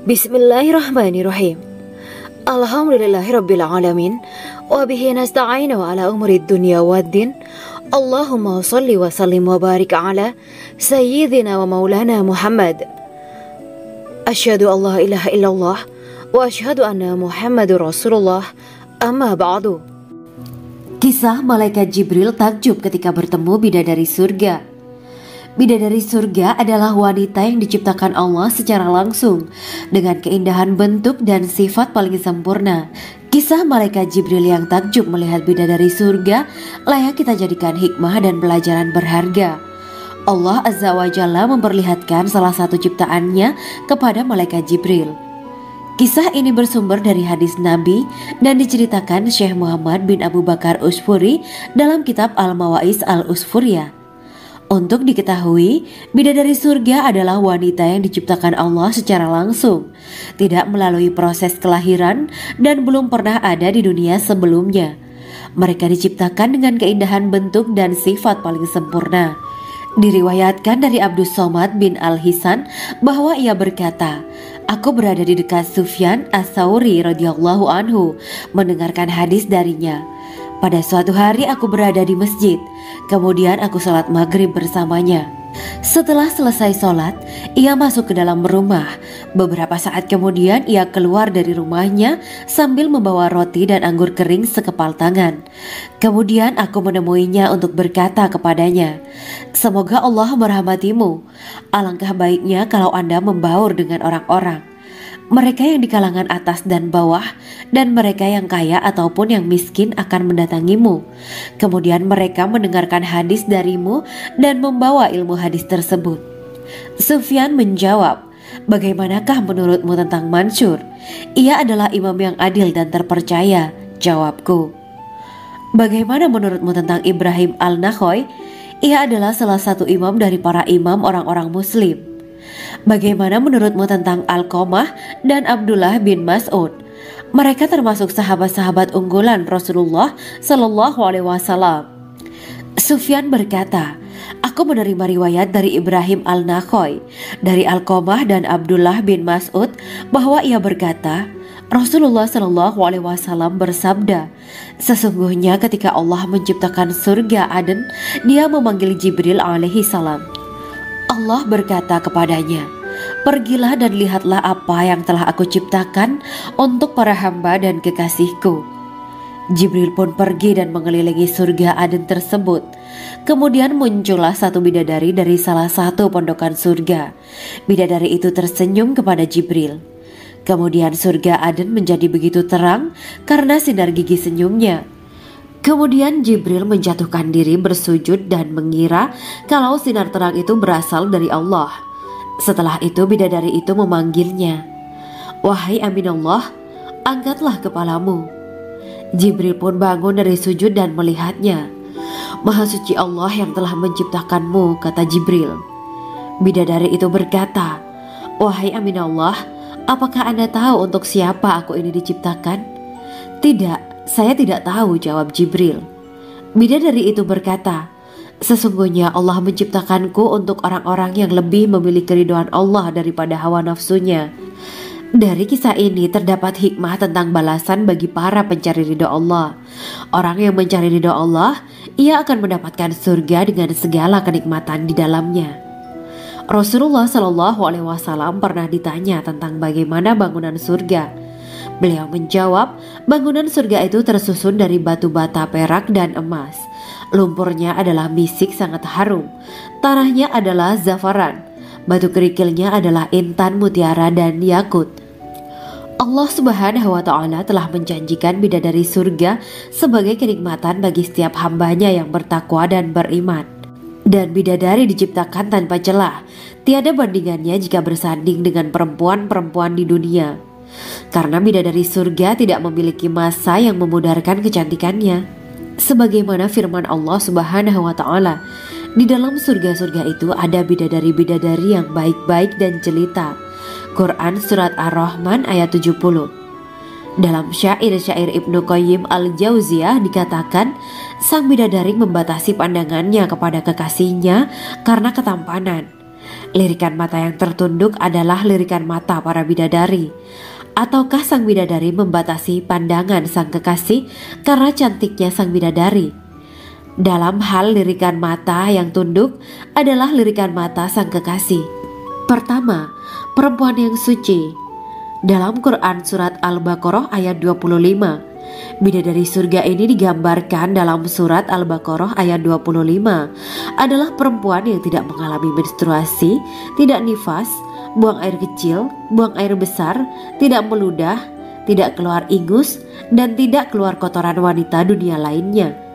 Bismillahirrahmanirrahim. Alhamdulillahirabbil alamin wa bihi nasta'inu ala umuri dunya waddin. Allahumma shalli wa sallim wa barik ala sayyidina wa maulana Muhammad. Asyhadu an la ilaha illallah wa asyhadu anna Muhammadur Rasulullah. Amma ba'du. Kisah malaikat Jibril takjub ketika bertemu bidadari surga. Bidadari surga adalah wanita yang diciptakan Allah secara langsung dengan keindahan bentuk dan sifat paling sempurna. Kisah malaikat Jibril yang takjub melihat bidadari surga layak kita jadikan hikmah dan pelajaran berharga. Allah Azza wa Jalla memperlihatkan salah satu ciptaannya kepada malaikat Jibril. Kisah ini bersumber dari hadis Nabi dan diceritakan Syekh Muhammad bin Abu Bakar Usfuri dalam kitab Al-Mawaiz Al-Usfuriyah. Untuk diketahui, bidadari surga adalah wanita yang diciptakan Allah secara langsung, tidak melalui proses kelahiran dan belum pernah ada di dunia sebelumnya. Mereka diciptakan dengan keindahan bentuk dan sifat paling sempurna. Diriwayatkan dari Abdus Somad bin Al-Hisan bahwa ia berkata, "Aku berada di dekat Sufyan As-Tsauri radhiyallahu anhu mendengarkan hadis darinya. Pada suatu hari aku berada di masjid, kemudian aku sholat maghrib bersamanya. Setelah selesai sholat, ia masuk ke dalam rumah. Beberapa saat kemudian ia keluar dari rumahnya sambil membawa roti dan anggur kering sekepal tangan. Kemudian aku menemuinya untuk berkata kepadanya, 'Semoga Allah merahmatimu. Alangkah baiknya kalau Anda membaur dengan orang-orang. Mereka yang di kalangan atas dan bawah dan mereka yang kaya ataupun yang miskin akan mendatangimu. Kemudian mereka mendengarkan hadis darimu dan membawa ilmu hadis tersebut.' Sufyan menjawab, 'Bagaimanakah menurutmu tentang Mansur? Ia adalah imam yang adil dan terpercaya.' Jawabku. 'Bagaimana menurutmu tentang Ibrahim Al-Nakhoy? Ia adalah salah satu imam dari para imam orang-orang muslim.' 'Bagaimana menurutmu tentang Alqamah dan Abdullah bin Mas'ud? Mereka termasuk sahabat-sahabat unggulan Rasulullah Shallallahu Alaihi Wasallam.' Sufyan berkata, 'Aku menerima riwayat dari Ibrahim Al-Nakhoy, dari Alqamah dan Abdullah bin Mas'ud bahwa ia berkata, Rasulullah Shallallahu Alaihi Wasallam bersabda, sesungguhnya ketika Allah menciptakan surga Aden, Dia memanggil Jibril alaihi salam. Allah berkata kepadanya, pergilah dan lihatlah apa yang telah aku ciptakan untuk para hamba dan kekasihku. Jibril pun pergi dan mengelilingi surga Aden tersebut. Kemudian muncullah satu bidadari dari salah satu pondokan surga. Bidadari itu tersenyum kepada Jibril. Kemudian surga Aden menjadi begitu terang karena sinar gigi senyumnya. Kemudian Jibril menjatuhkan diri bersujud dan mengira kalau sinar terang itu berasal dari Allah. Setelah itu bidadari itu memanggilnya, 'Wahai Aminullah, angkatlah kepalamu.' Jibril pun bangun dari sujud dan melihatnya. 'Maha suci Allah yang telah menciptakanmu,' kata Jibril. Bidadari itu berkata, 'Wahai Aminullah, apakah Anda tahu untuk siapa aku ini diciptakan?' 'Tidak, saya tidak tahu,' jawab Jibril. Bidadari itu berkata, 'Sesungguhnya Allah menciptakanku untuk orang-orang yang lebih memilih keridhaan Allah daripada hawa nafsunya.' Dari kisah ini terdapat hikmah tentang balasan bagi para pencari ridho Allah. Orang yang mencari ridho Allah, ia akan mendapatkan surga dengan segala kenikmatan di dalamnya. Rasulullah Shallallahu Alaihi Wasallam pernah ditanya tentang bagaimana bangunan surga. Beliau menjawab, bangunan surga itu tersusun dari batu bata, perak, dan emas. Lumpurnya adalah misik sangat harum. Tanahnya adalah zafaran. Batu kerikilnya adalah intan, mutiara, dan yakut. Allah Subhanahu wa Ta'ala telah menjanjikan bidadari surga sebagai kenikmatan bagi setiap hambanya yang bertakwa dan beriman. Dan bidadari diciptakan tanpa celah. Tiada bandingannya jika bersanding dengan perempuan-perempuan di dunia. Karena bidadari surga tidak memiliki masa yang memudarkan kecantikannya. Sebagaimana firman Allah Subhanahu wa Ta'ala, di dalam surga-surga itu ada bidadari-bidadari yang baik-baik dan jelita. Quran Surat Ar-Rahman ayat 70. Dalam syair-syair Ibnu Qayyim Al-Jauziyah dikatakan, sang bidadari membatasi pandangannya kepada kekasihnya karena ketampanan. Lirikan mata yang tertunduk adalah lirikan mata para bidadari. Ataukah sang bidadari membatasi pandangan sang kekasih karena cantiknya sang bidadari? Dalam hal lirikan mata yang tunduk adalah lirikan mata sang kekasih. Pertama, perempuan yang suci. Dalam Quran surat Al-Baqarah ayat 25, bidadari surga ini digambarkan dalam surat Al-Baqarah ayat 25 adalah perempuan yang tidak mengalami menstruasi, tidak nifas, buang air kecil, buang air besar, tidak meludah, tidak keluar ingus, dan tidak keluar kotoran wanita dunia lainnya.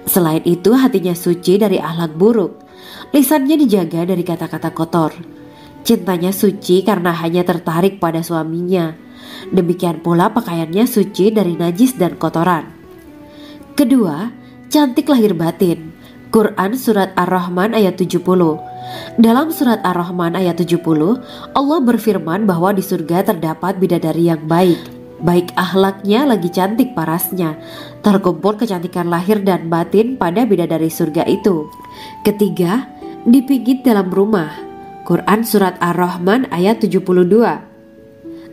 Selain itu, hatinya suci dari akhlak buruk, lisannya dijaga dari kata-kata kotor. Cintanya suci karena hanya tertarik pada suaminya. Demikian pula pakaiannya suci dari najis dan kotoran. Kedua, cantik lahir batin. Quran surat Ar-Rahman ayat 70. Dalam surat Ar-Rahman ayat 70, Allah berfirman bahwa di surga terdapat bidadari yang baik. Baik akhlaknya lagi cantik parasnya. Terkumpul kecantikan lahir dan batin pada bidadari surga itu. Ketiga, dipijit dalam rumah. Quran surat Ar-Rahman ayat 72.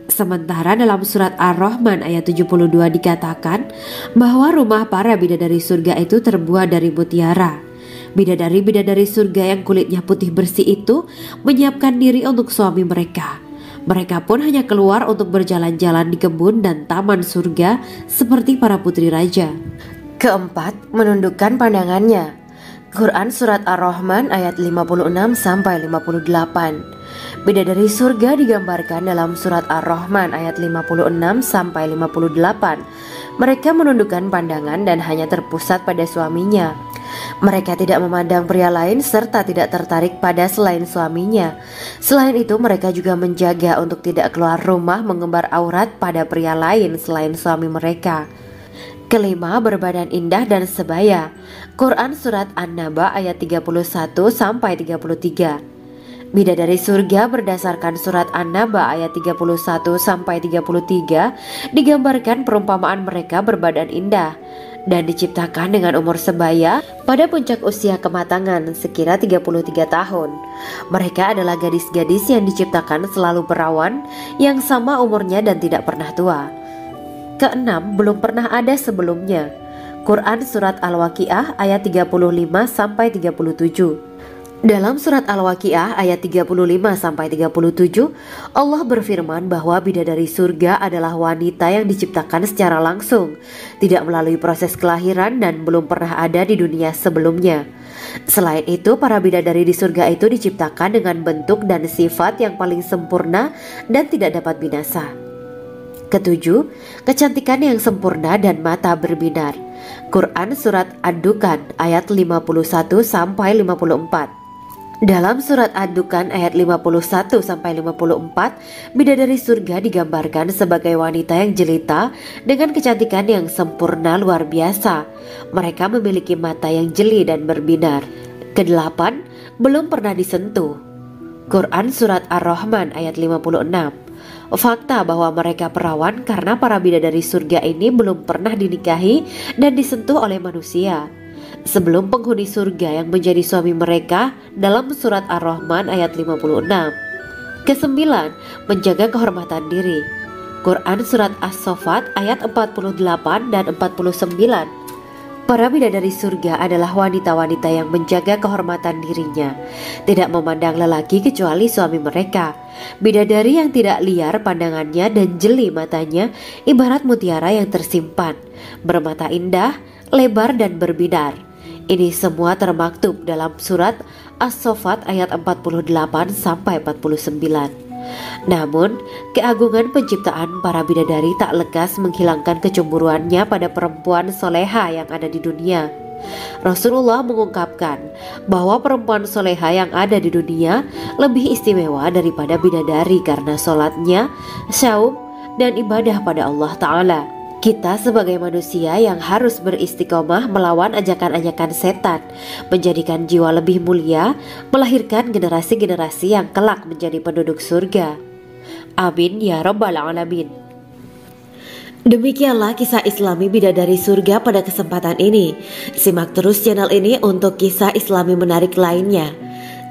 Sementara dalam surat Ar-Rahman ayat 72 dikatakan bahwa rumah para bidadari surga itu terbuat dari mutiara. Bidadari-bidadari surga yang kulitnya putih bersih itu menyiapkan diri untuk suami mereka. Mereka pun hanya keluar untuk berjalan-jalan di kebun dan taman surga seperti para putri raja. Keempat, menundukkan pandangannya. Quran surat Ar-Rahman ayat 56-58. Bidadari surga digambarkan dalam surat Ar-Rahman ayat 56-58. Mereka menundukkan pandangan dan hanya terpusat pada suaminya. Mereka tidak memandang pria lain serta tidak tertarik pada selain suaminya. Selain itu, mereka juga menjaga untuk tidak keluar rumah mengembar aurat pada pria lain selain suami mereka. Kelima, berbadan indah dan sebaya. Quran surat An-Naba ayat 31-33. Bidadari surga berdasarkan surat An-Naba ayat 31-33 digambarkan perumpamaan mereka berbadan indah dan diciptakan dengan umur sebaya pada puncak usia kematangan sekira 33 tahun. Mereka adalah gadis-gadis yang diciptakan selalu perawan yang sama umurnya dan tidak pernah tua. Keenam, belum pernah ada sebelumnya. Quran surat Al-Waqiah ayat 35-37. Dalam surat Al-Waqiah ayat 35-37, Allah berfirman bahwa bidadari surga adalah wanita yang diciptakan secara langsung, tidak melalui proses kelahiran dan belum pernah ada di dunia sebelumnya. Selain itu, para bidadari di surga itu diciptakan dengan bentuk dan sifat yang paling sempurna dan tidak dapat binasa. Ketujuh, kecantikan yang sempurna dan mata berbinar. Quran surat Ad-Dukan ayat 51-54. Dalam surat Ad-Dukan ayat 51-54, bidadari surga digambarkan sebagai wanita yang jelita dengan kecantikan yang sempurna luar biasa. Mereka memiliki mata yang jeli dan berbinar. Kedelapan, belum pernah disentuh. Quran surat Ar-Rahman ayat 56. Fakta bahwa mereka perawan karena para bidadari surga ini belum pernah dinikahi dan disentuh oleh manusia sebelum penghuni surga yang menjadi suami mereka dalam surat Ar-Rahman ayat 56. Kesembilan, menjaga kehormatan diri. Quran surat As-Saffat ayat 48 dan 49. Para bidadari surga adalah wanita-wanita yang menjaga kehormatan dirinya, tidak memandang lelaki kecuali suami mereka. Bidadari yang tidak liar pandangannya dan jeli matanya ibarat mutiara yang tersimpan, bermata indah, lebar dan berbinar. Ini semua termaktub dalam surat As-Saffat ayat 48-49. Namun, keagungan penciptaan para bidadari tak lekas menghilangkan kecemburuannya pada perempuan soleha yang ada di dunia. Rasulullah mengungkapkan bahwa perempuan soleha yang ada di dunia lebih istimewa daripada bidadari karena sholatnya, syaum, dan ibadah pada Allah Ta'ala. Kita sebagai manusia yang harus beristiqomah melawan ajakan-ajakan setan, menjadikan jiwa lebih mulia, melahirkan generasi-generasi yang kelak menjadi penduduk surga. Amin ya Rabbal Alamin. Demikianlah kisah Islami bidadari surga pada kesempatan ini. Simak terus channel ini untuk kisah Islami menarik lainnya.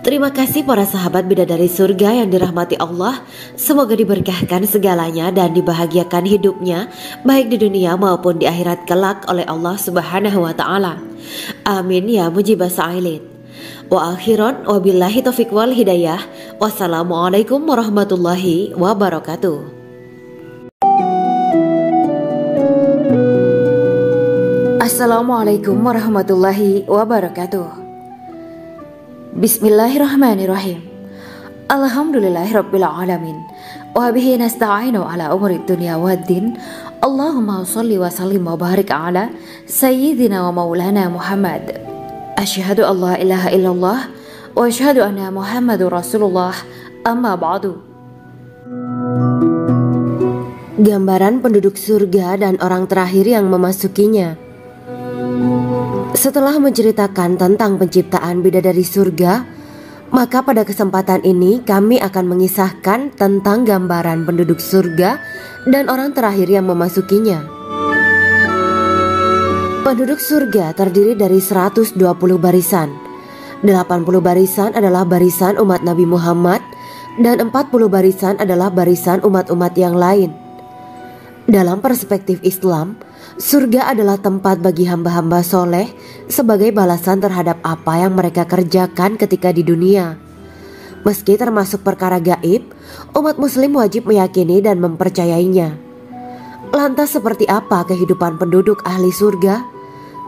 Terima kasih para sahabat bidadari surga yang dirahmati Allah. Semoga diberkahkan segalanya dan dibahagiakan hidupnya baik di dunia maupun di akhirat kelak oleh Allah Subhanahu wa taala. Amin ya mujibah sa'ilin. Wa akhiran wabillahi taufiq wal hidayah. Wassalamualaikum warahmatullahi wabarakatuh. Assalamualaikum warahmatullahi wabarakatuh. Bismillahirrahmanirrahim. Alhamdulillahirabbil alamin. Wa bihi nasta'inu ala umuri dunya waddin. Allahumma shalli wa sallim wa barik ala sayyidina wa maulana Muhammad. Asyhadu an la ilaha illallah wa asyhadu anna Muhammadur Rasulullah. Amma ba'du. Gambaran penduduk surga dan orang terakhir yang memasukinya. Setelah menceritakan tentang penciptaan bidadari surga, maka pada kesempatan ini kami akan mengisahkan tentang gambaran penduduk surga dan orang terakhir yang memasukinya. Penduduk surga terdiri dari 120 barisan. 80 barisan adalah barisan umat Nabi Muhammad dan 40 barisan adalah barisan umat-umat yang lain. Dalam perspektif Islam, surga adalah tempat bagi hamba-hamba soleh sebagai balasan terhadap apa yang mereka kerjakan ketika di dunia. Meski termasuk perkara gaib, umat muslim wajib meyakini dan mempercayainya. Lantas seperti apa kehidupan penduduk ahli surga?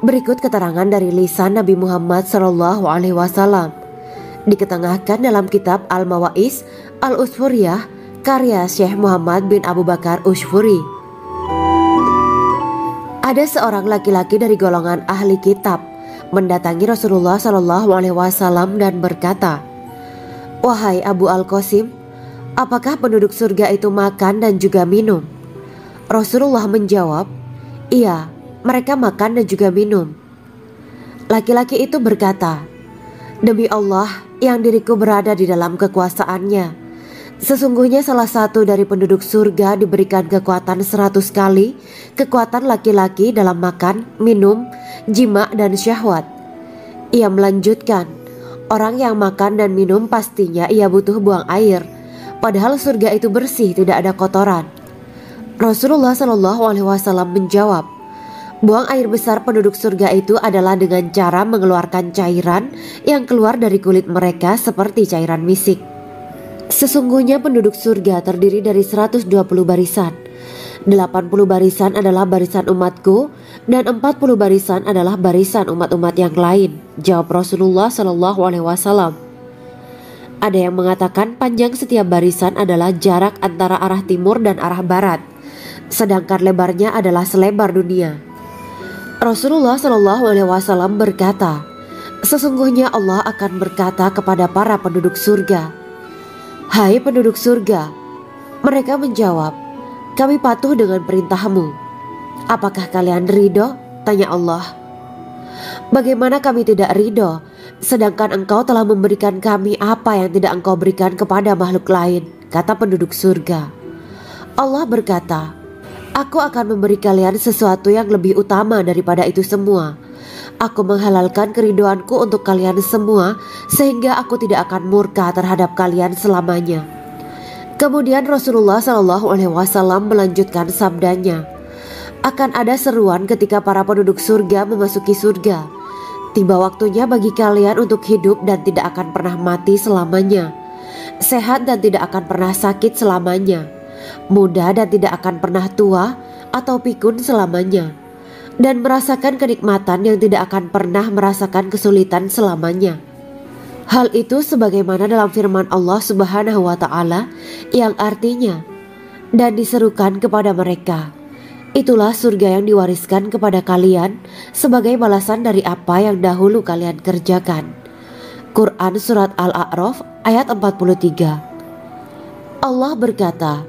Berikut keterangan dari lisan Nabi Muhammad SAW. Diketengahkan dalam kitab Al-Mawaiz Al-Usfuriyah karya Syekh Muhammad bin Abu Bakar Usfuri. Ada seorang laki-laki dari golongan ahli kitab mendatangi Rasulullah SAW dan berkata, "Wahai Abu Al-Qasim, apakah penduduk surga itu makan dan juga minum?" Rasulullah menjawab, "Iya, mereka makan dan juga minum." Laki-laki itu berkata, "Demi Allah yang diriku berada di dalam kekuasaannya, sesungguhnya salah satu dari penduduk surga diberikan kekuatan 100 kali kekuatan laki-laki dalam makan, minum, jima, dan syahwat." Ia melanjutkan, "Orang yang makan dan minum pastinya ia butuh buang air, padahal surga itu bersih, tidak ada kotoran." Rasulullah SAW menjawab, "Buang air besar penduduk surga itu adalah dengan cara mengeluarkan cairan yang keluar dari kulit mereka seperti cairan misik." Sesungguhnya penduduk surga terdiri dari 120 barisan. 80 barisan adalah barisan umatku dan 40 barisan adalah barisan umat-umat yang lain, jawab Rasulullah SAW. Ada yang mengatakan panjang setiap barisan adalah jarak antara arah timur dan arah barat, sedangkan lebarnya adalah selebar dunia. Rasulullah SAW berkata, "Sesungguhnya Allah akan berkata kepada para penduduk surga, 'Hai penduduk surga,' mereka menjawab, 'Kami patuh dengan perintahmu.' 'Apakah kalian ridho?' tanya Allah. 'Bagaimana kami tidak ridho, sedangkan engkau telah memberikan kami apa yang tidak engkau berikan kepada makhluk lain,' kata penduduk surga. Allah berkata, 'Aku akan memberi kalian sesuatu yang lebih utama daripada itu semua. Aku menghalalkan keridoanku untuk kalian semua sehingga aku tidak akan murka terhadap kalian selamanya.'" Kemudian Rasulullah SAW melanjutkan sabdanya, "Akan ada seruan ketika para penduduk surga memasuki surga. Tiba waktunya bagi kalian untuk hidup dan tidak akan pernah mati selamanya, sehat dan tidak akan pernah sakit selamanya, muda dan tidak akan pernah tua atau pikun selamanya, dan merasakan kenikmatan yang tidak akan pernah merasakan kesulitan selamanya." Hal itu sebagaimana dalam firman Allah Subhanahu wa taala yang artinya, "Dan diserukan kepada mereka, itulah surga yang diwariskan kepada kalian sebagai balasan dari apa yang dahulu kalian kerjakan." Quran Surat Al-A'raf ayat 43. Allah berkata,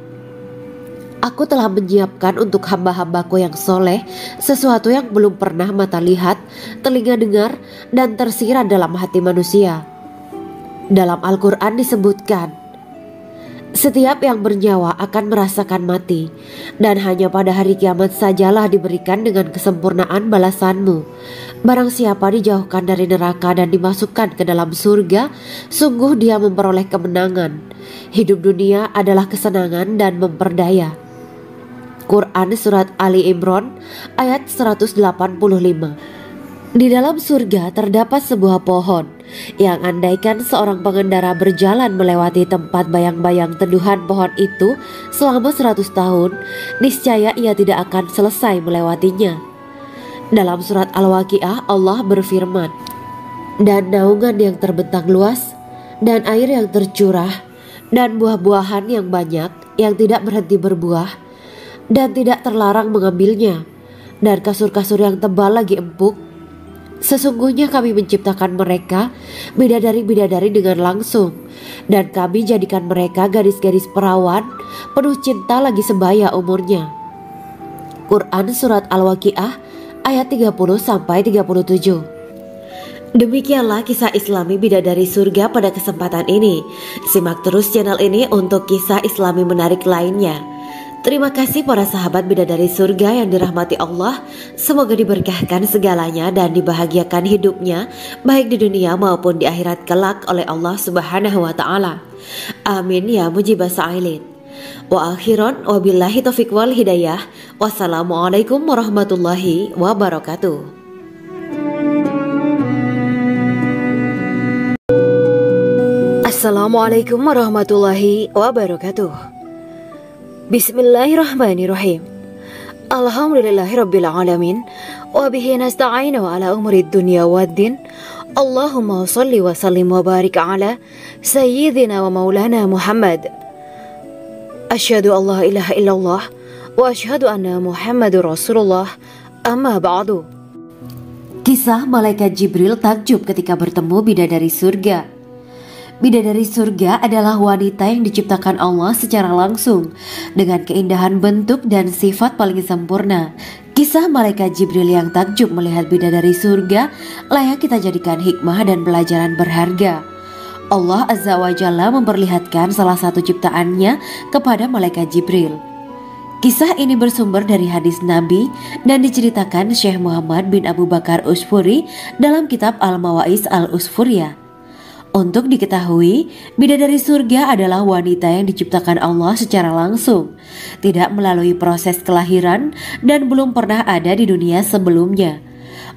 "Aku telah menyiapkan untuk hamba-hambaku yang soleh sesuatu yang belum pernah mata lihat, telinga dengar, dan tersirat dalam hati manusia." Dalam Al-Quran disebutkan, Setiap yang bernyawa akan merasakan mati, dan hanya pada hari kiamat sajalah diberikan dengan kesempurnaan balasanmu. Barang siapa dijauhkan dari neraka dan dimasukkan ke dalam surga, sungguh dia memperoleh kemenangan. Hidup dunia adalah kesenangan dan memperdaya. Quran Surat Ali Imran ayat 185. Di dalam surga terdapat sebuah pohon yang andaikan seorang pengendara berjalan melewati tempat bayang-bayang teduhan pohon itu selama 100 tahun, niscaya ia tidak akan selesai melewatinya. Dalam surat Al-Waqiah Allah berfirman, "Dan naungan yang terbentang luas, dan air yang tercurah, dan buah-buahan yang banyak yang tidak berhenti berbuah, dan tidak terlarang mengambilnya, dan kasur-kasur yang tebal lagi empuk. Sesungguhnya kami menciptakan mereka bidadari-bidadari dengan langsung, dan kami jadikan mereka gadis-gadis perawan penuh cinta lagi sebaya umurnya." Quran Surat Al-Waqiah ayat 30-37. Demikianlah kisah Islami bidadari surga pada kesempatan ini. Simak terus channel ini untuk kisah Islami menarik lainnya. Terima kasih para sahabat bidadari surga yang dirahmati Allah. Semoga diberkahkan segalanya dan dibahagiakan hidupnya, baik di dunia maupun di akhirat kelak oleh Allah Subhanahu wa Ta'ala. Amin ya mujibah sa'ilin. Wa akhiran wabillahi taufiq wal hidayah. Wassalamualaikum warahmatullahi wabarakatuh. Assalamualaikum warahmatullahi wabarakatuh. Bismillahirrahmanirrahim. Alhamdulillahirabbil alamin wa bihi nasta'inu ala umuri dunya waddin. Allahumma shalli wa sallim wa barik ala sayyidina wa maulana Muhammad. Asyhadu an la ilaha illallah wa asyhadu anna Muhammadur Rasulullah. Amma ba'du. Kisah malaikat Jibril takjub ketika bertemu bidadari surga. Bidadari surga adalah wanita yang diciptakan Allah secara langsung dengan keindahan bentuk dan sifat paling sempurna. Kisah malaikat Jibril yang takjub melihat bidadari surga layak kita jadikan hikmah dan pelajaran berharga. Allah Azza wa Jalla memperlihatkan salah satu ciptaannya kepada malaikat Jibril. Kisah ini bersumber dari hadis Nabi dan diceritakan Syekh Muhammad bin Abu Bakar Usfuri dalam kitab Al-Mawaiz Al-Usfuriyah. Untuk diketahui, bidadari surga adalah wanita yang diciptakan Allah secara langsung, tidak melalui proses kelahiran dan belum pernah ada di dunia sebelumnya.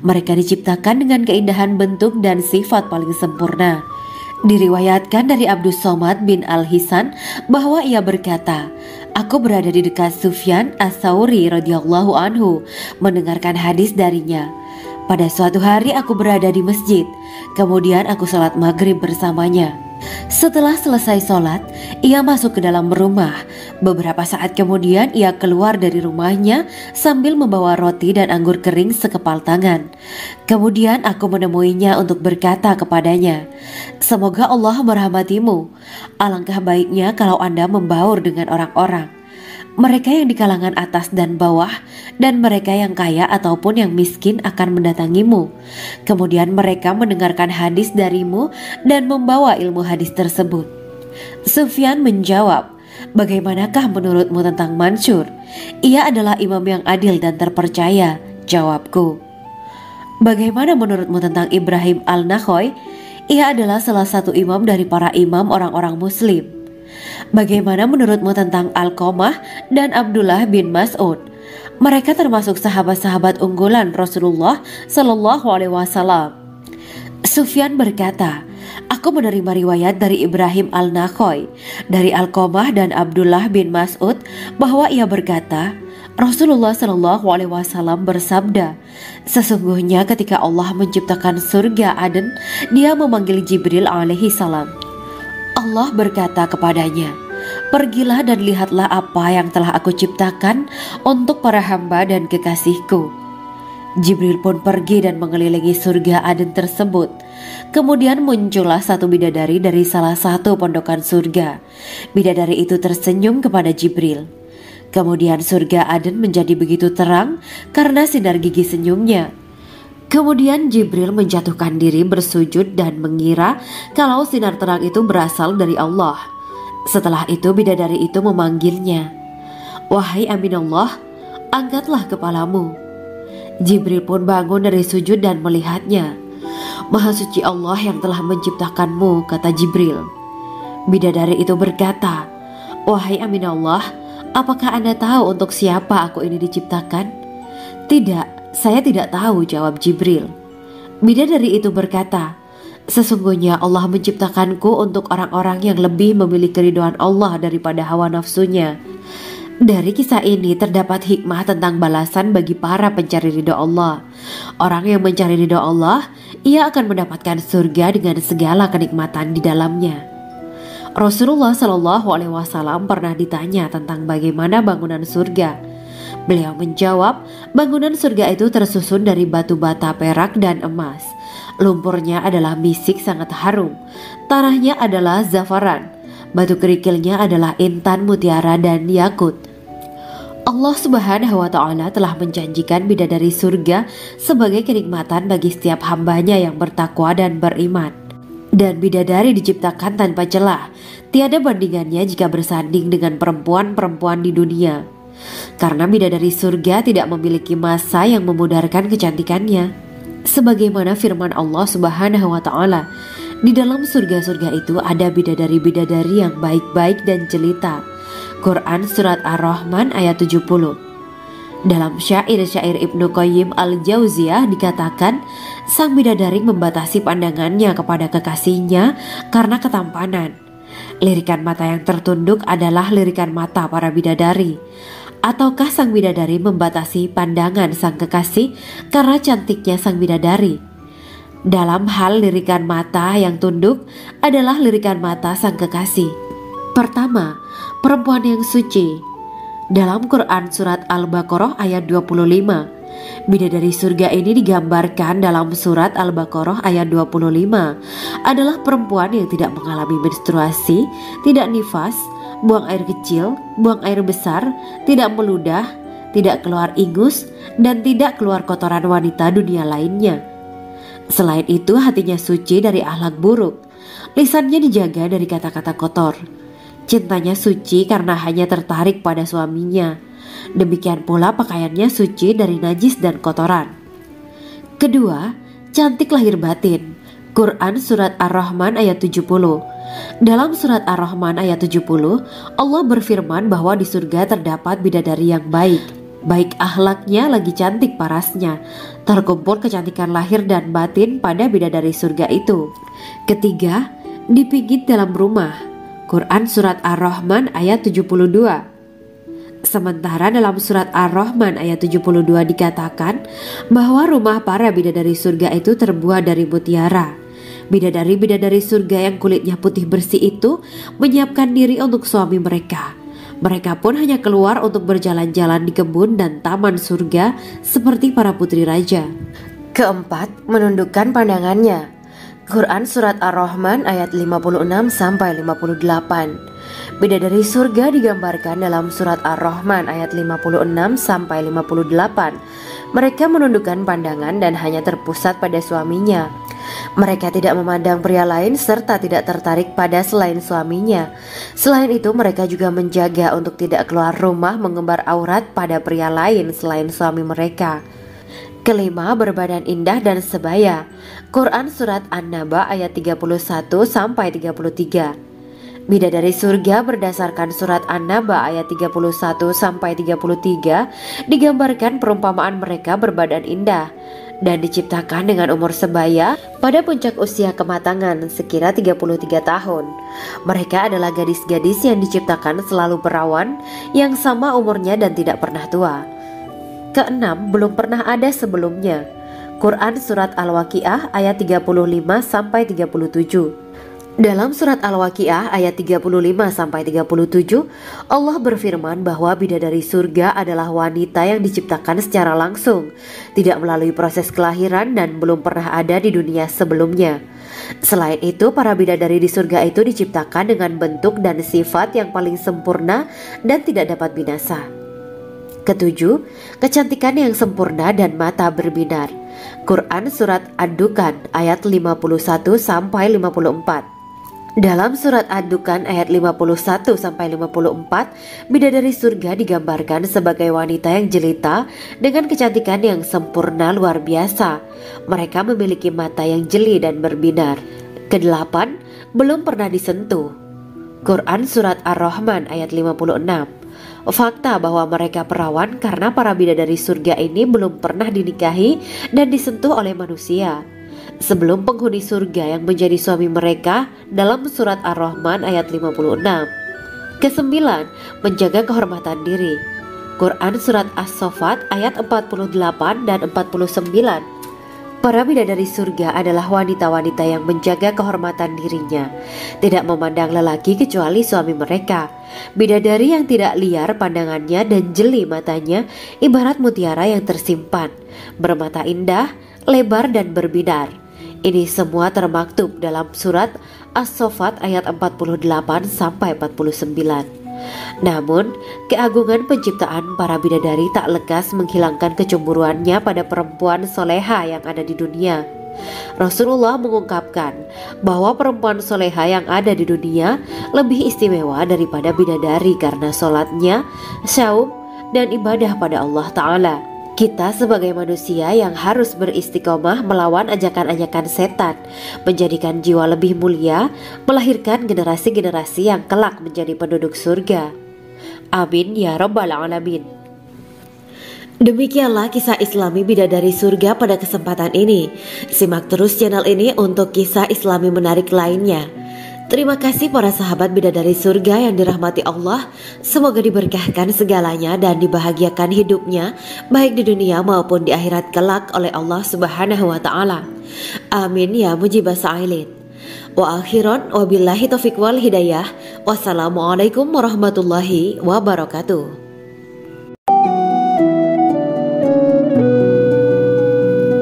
Mereka diciptakan dengan keindahan bentuk dan sifat paling sempurna. Diriwayatkan dari Abdus Somad bin Al-Hisan bahwa ia berkata, "Aku berada di dekat Sufyan As-Sauri radhiyallahu anhu mendengarkan hadis darinya. Pada suatu hari aku berada di masjid, kemudian aku sholat maghrib bersamanya. Setelah selesai sholat, ia masuk ke dalam rumah. Beberapa saat kemudian ia keluar dari rumahnya sambil membawa roti dan anggur kering sekepal tangan. Kemudian aku menemuinya untuk berkata kepadanya, 'Semoga Allah merahmatimu. Alangkah baiknya kalau Anda membaur dengan orang-orang. Mereka yang di kalangan atas dan bawah, dan mereka yang kaya ataupun yang miskin akan mendatangimu. Kemudian mereka mendengarkan hadis darimu dan membawa ilmu hadis tersebut.' Sufyan menjawab, 'Bagaimanakah menurutmu tentang Mansur? Ia adalah imam yang adil dan terpercaya.' Jawabku. 'Bagaimana menurutmu tentang Ibrahim Al-Nakhoy? Ia adalah salah satu imam dari para imam orang-orang muslim.' 'Bagaimana menurutmu tentang Alqamah dan Abdullah bin Mas'ud? Mereka termasuk sahabat-sahabat unggulan Rasulullah Sallallahu Alaihi Wasallam.' Sufyan berkata, 'Aku menerima riwayat dari Ibrahim Al-Nakhoy, dari Alqamah dan Abdullah bin Mas'ud bahwa ia berkata, Rasulullah Sallallahu Alaihi Wasallam bersabda, sesungguhnya ketika Allah menciptakan surga Aden, Dia memanggil Jibril alaihi salam. Allah berkata kepadanya, pergilah dan lihatlah apa yang telah aku ciptakan untuk para hamba dan kekasihku. Jibril pun pergi dan mengelilingi surga Aden tersebut. Kemudian muncullah satu bidadari dari salah satu pondokan surga. Bidadari itu tersenyum kepada Jibril. Kemudian surga Aden menjadi begitu terang karena sinar gigi senyumnya. Kemudian Jibril menjatuhkan diri bersujud dan mengira kalau sinar terang itu berasal dari Allah. Setelah itu bidadari itu memanggilnya, "Wahai Aminullah, angkatlah kepalamu." Jibril pun bangun dari sujud dan melihatnya. "Maha suci Allah yang telah menciptakanmu," kata Jibril. Bidadari itu berkata, "Wahai Aminullah, apakah Anda tahu untuk siapa aku ini diciptakan?" "Tidak, saya tidak tahu," jawab Jibril. Bidadari itu berkata, "Sesungguhnya Allah menciptakanku untuk orang-orang yang lebih memilih keridhaan Allah daripada hawa nafsunya." Dari kisah ini terdapat hikmah tentang balasan bagi para pencari ridho Allah. Orang yang mencari ridho Allah, ia akan mendapatkan surga dengan segala kenikmatan di dalamnya. Rasulullah Shallallahu Alaihi Wasallam pernah ditanya tentang bagaimana bangunan surga. Beliau menjawab, bangunan surga itu tersusun dari batu bata, perak, dan emas. Lumpurnya adalah misik sangat harum, tanahnya adalah zafaran, batu kerikilnya adalah intan, mutiara, dan yakut. Allah Subhanahu wa Ta'ala telah menjanjikan bidadari surga sebagai kenikmatan bagi setiap hambanya yang bertakwa dan beriman. Dan bidadari diciptakan tanpa celah, tiada bandingannya jika bersanding dengan perempuan-perempuan di dunia. Karena bidadari surga tidak memiliki masa yang memudarkan kecantikannya. Sebagaimana firman Allah Subhanahu wa Ta'ala, di dalam surga-surga itu ada bidadari-bidadari yang baik-baik dan jelita. Quran Surat Ar-Rahman ayat 70. Dalam syair-syair Ibnu Qayyim Al-Jauziyah dikatakan, sang bidadari membatasi pandangannya kepada kekasihnya karena ketampanan. Lirikan mata yang tertunduk adalah lirikan mata para bidadari. Ataukah sang bidadari membatasi pandangan sang kekasih karena cantiknya sang bidadari? Dalam hal lirikan mata yang tunduk adalah lirikan mata sang kekasih. Pertama, perempuan yang suci. Dalam Quran Surat Al-Baqarah ayat 25, bidadari surga ini digambarkan dalam Surat Al-Baqarah ayat 25 adalah perempuan yang tidak mengalami menstruasi, tidak nifas, buang air kecil, buang air besar, tidak meludah, tidak keluar ingus, dan tidak keluar kotoran wanita dunia lainnya. Selain itu, hatinya suci dari akhlak buruk, lisannya dijaga dari kata-kata kotor. Cintanya suci karena hanya tertarik pada suaminya. Demikian pula pakaiannya suci dari najis dan kotoran. Kedua, cantik lahir batin. Quran Surat Ar-Rahman ayat 70. Dalam Surat Ar-Rahman ayat 70, Allah berfirman bahwa di surga terdapat bidadari yang baik. Baik akhlaknya lagi cantik parasnya. Terkumpul kecantikan lahir dan batin pada bidadari surga itu. Ketiga, dipijit dalam rumah. Quran Surat Ar-Rahman ayat 72. Sementara dalam Surat Ar-Rahman ayat 72 dikatakan bahwa rumah para bidadari surga itu terbuat dari mutiara. Bidadari-bidadari surga yang kulitnya putih bersih itu menyiapkan diri untuk suami mereka. Mereka pun hanya keluar untuk berjalan-jalan di kebun dan taman surga seperti para putri raja. Keempat, menundukkan pandangannya. Quran Surat Ar-Rahman ayat 56-58. Bidadari surga digambarkan dalam Surat Ar-Rahman ayat 56-58. Mereka menundukkan pandangan dan hanya terpusat pada suaminya. Mereka tidak memandang pria lain serta tidak tertarik pada selain suaminya. Selain itu, mereka juga menjaga untuk tidak keluar rumah mengembar aurat pada pria lain selain suami mereka. Kelima, berbadan indah dan sebaya. Quran Surat An-Naba ayat 31-33. Bidadari surga berdasarkan Surat An-Naba ayat 31-33 digambarkan perumpamaan mereka berbadan indah dan diciptakan dengan umur sebaya pada puncak usia kematangan sekira 33 tahun. Mereka adalah gadis-gadis yang diciptakan selalu perawan yang sama umurnya dan tidak pernah tua. Keenam, belum pernah ada sebelumnya. Quran Surat Al-Waqiah ayat 35-37. Dalam Surat Al-Waqiah ayat 35-37, Allah berfirman bahwa bidadari surga adalah wanita yang diciptakan secara langsung, tidak melalui proses kelahiran dan belum pernah ada di dunia sebelumnya. Selain itu, para bidadari di surga itu diciptakan dengan bentuk dan sifat yang paling sempurna dan tidak dapat binasa. Ketujuh, kecantikan yang sempurna dan mata berbinar. Quran Surat Ad-Dukhan ayat 51-54. Dalam surat Ad-Dukhan ayat 51-54, bidadari surga digambarkan sebagai wanita yang jelita dengan kecantikan yang sempurna luar biasa. Mereka memiliki mata yang jeli dan berbinar. Kedelapan, belum pernah disentuh. Quran surat Ar-Rahman ayat 56. Fakta bahwa mereka perawan karena para bidadari surga ini belum pernah dinikahi dan disentuh oleh manusia sebelum penghuni surga yang menjadi suami mereka dalam surat Ar-Rahman ayat 56. Kesembilan, menjaga kehormatan diri. Quran surat As-Saffat ayat 48 dan 49. Para bidadari surga adalah wanita-wanita yang menjaga kehormatan dirinya, tidak memandang lelaki kecuali suami mereka. Bidadari yang tidak liar pandangannya dan jeli matanya ibarat mutiara yang tersimpan, bermata indah, lebar dan berbinar. Ini semua termaktub dalam surat As-Saffat ayat 48-49. Namun, keagungan penciptaan para bidadari tak lekas menghilangkan kecemburuannya pada perempuan soleha yang ada di dunia. Rasulullah mengungkapkan bahwa perempuan soleha yang ada di dunia lebih istimewa daripada bidadari karena sholatnya, syaum, dan ibadah pada Allah Ta'ala. Kita sebagai manusia yang harus beristiqomah melawan ajakan-ajakan setan, menjadikan jiwa lebih mulia, melahirkan generasi-generasi yang kelak menjadi penduduk surga. Amin ya Rabbal Alamin. Demikianlah kisah Islami bidadari surga pada kesempatan ini. Simak terus channel ini untuk kisah Islami menarik lainnya. Terima kasih para sahabat bidadari surga yang dirahmati Allah. Semoga diberkahkan segalanya dan dibahagiakan hidupnya baik di dunia maupun di akhirat kelak oleh Allah Subhanahu wa taala. Amin ya mujibah sa'ilin. Wa akhiran wabillahi taufiq wal hidayah. Wassalamualaikum warahmatullahi wabarakatuh.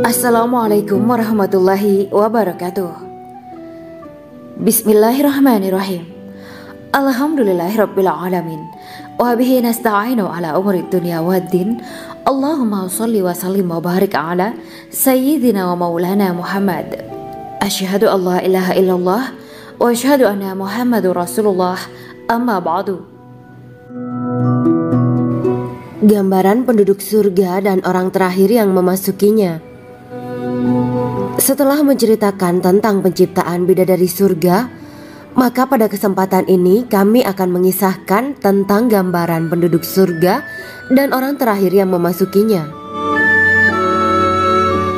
Assalamualaikum warahmatullahi wabarakatuh. Bismillahirrahmanirrahim. Alhamdulillahirabbil alamin. Wa bihi nasta'inu ala umuri dunya waddin. Allahumma shalli wa sallim wa barik ala sayyidina wa maulana Muhammad. Asyhadu an la ilaha illallah wa asyhadu anna Muhammadur Rasulullah. Amma ba'du. Gambaran penduduk surga dan orang terakhir yang memasukinya. Setelah menceritakan tentang penciptaan bidadari surga, maka pada kesempatan ini kami akan mengisahkan tentang gambaran penduduk surga dan orang terakhir yang memasukinya.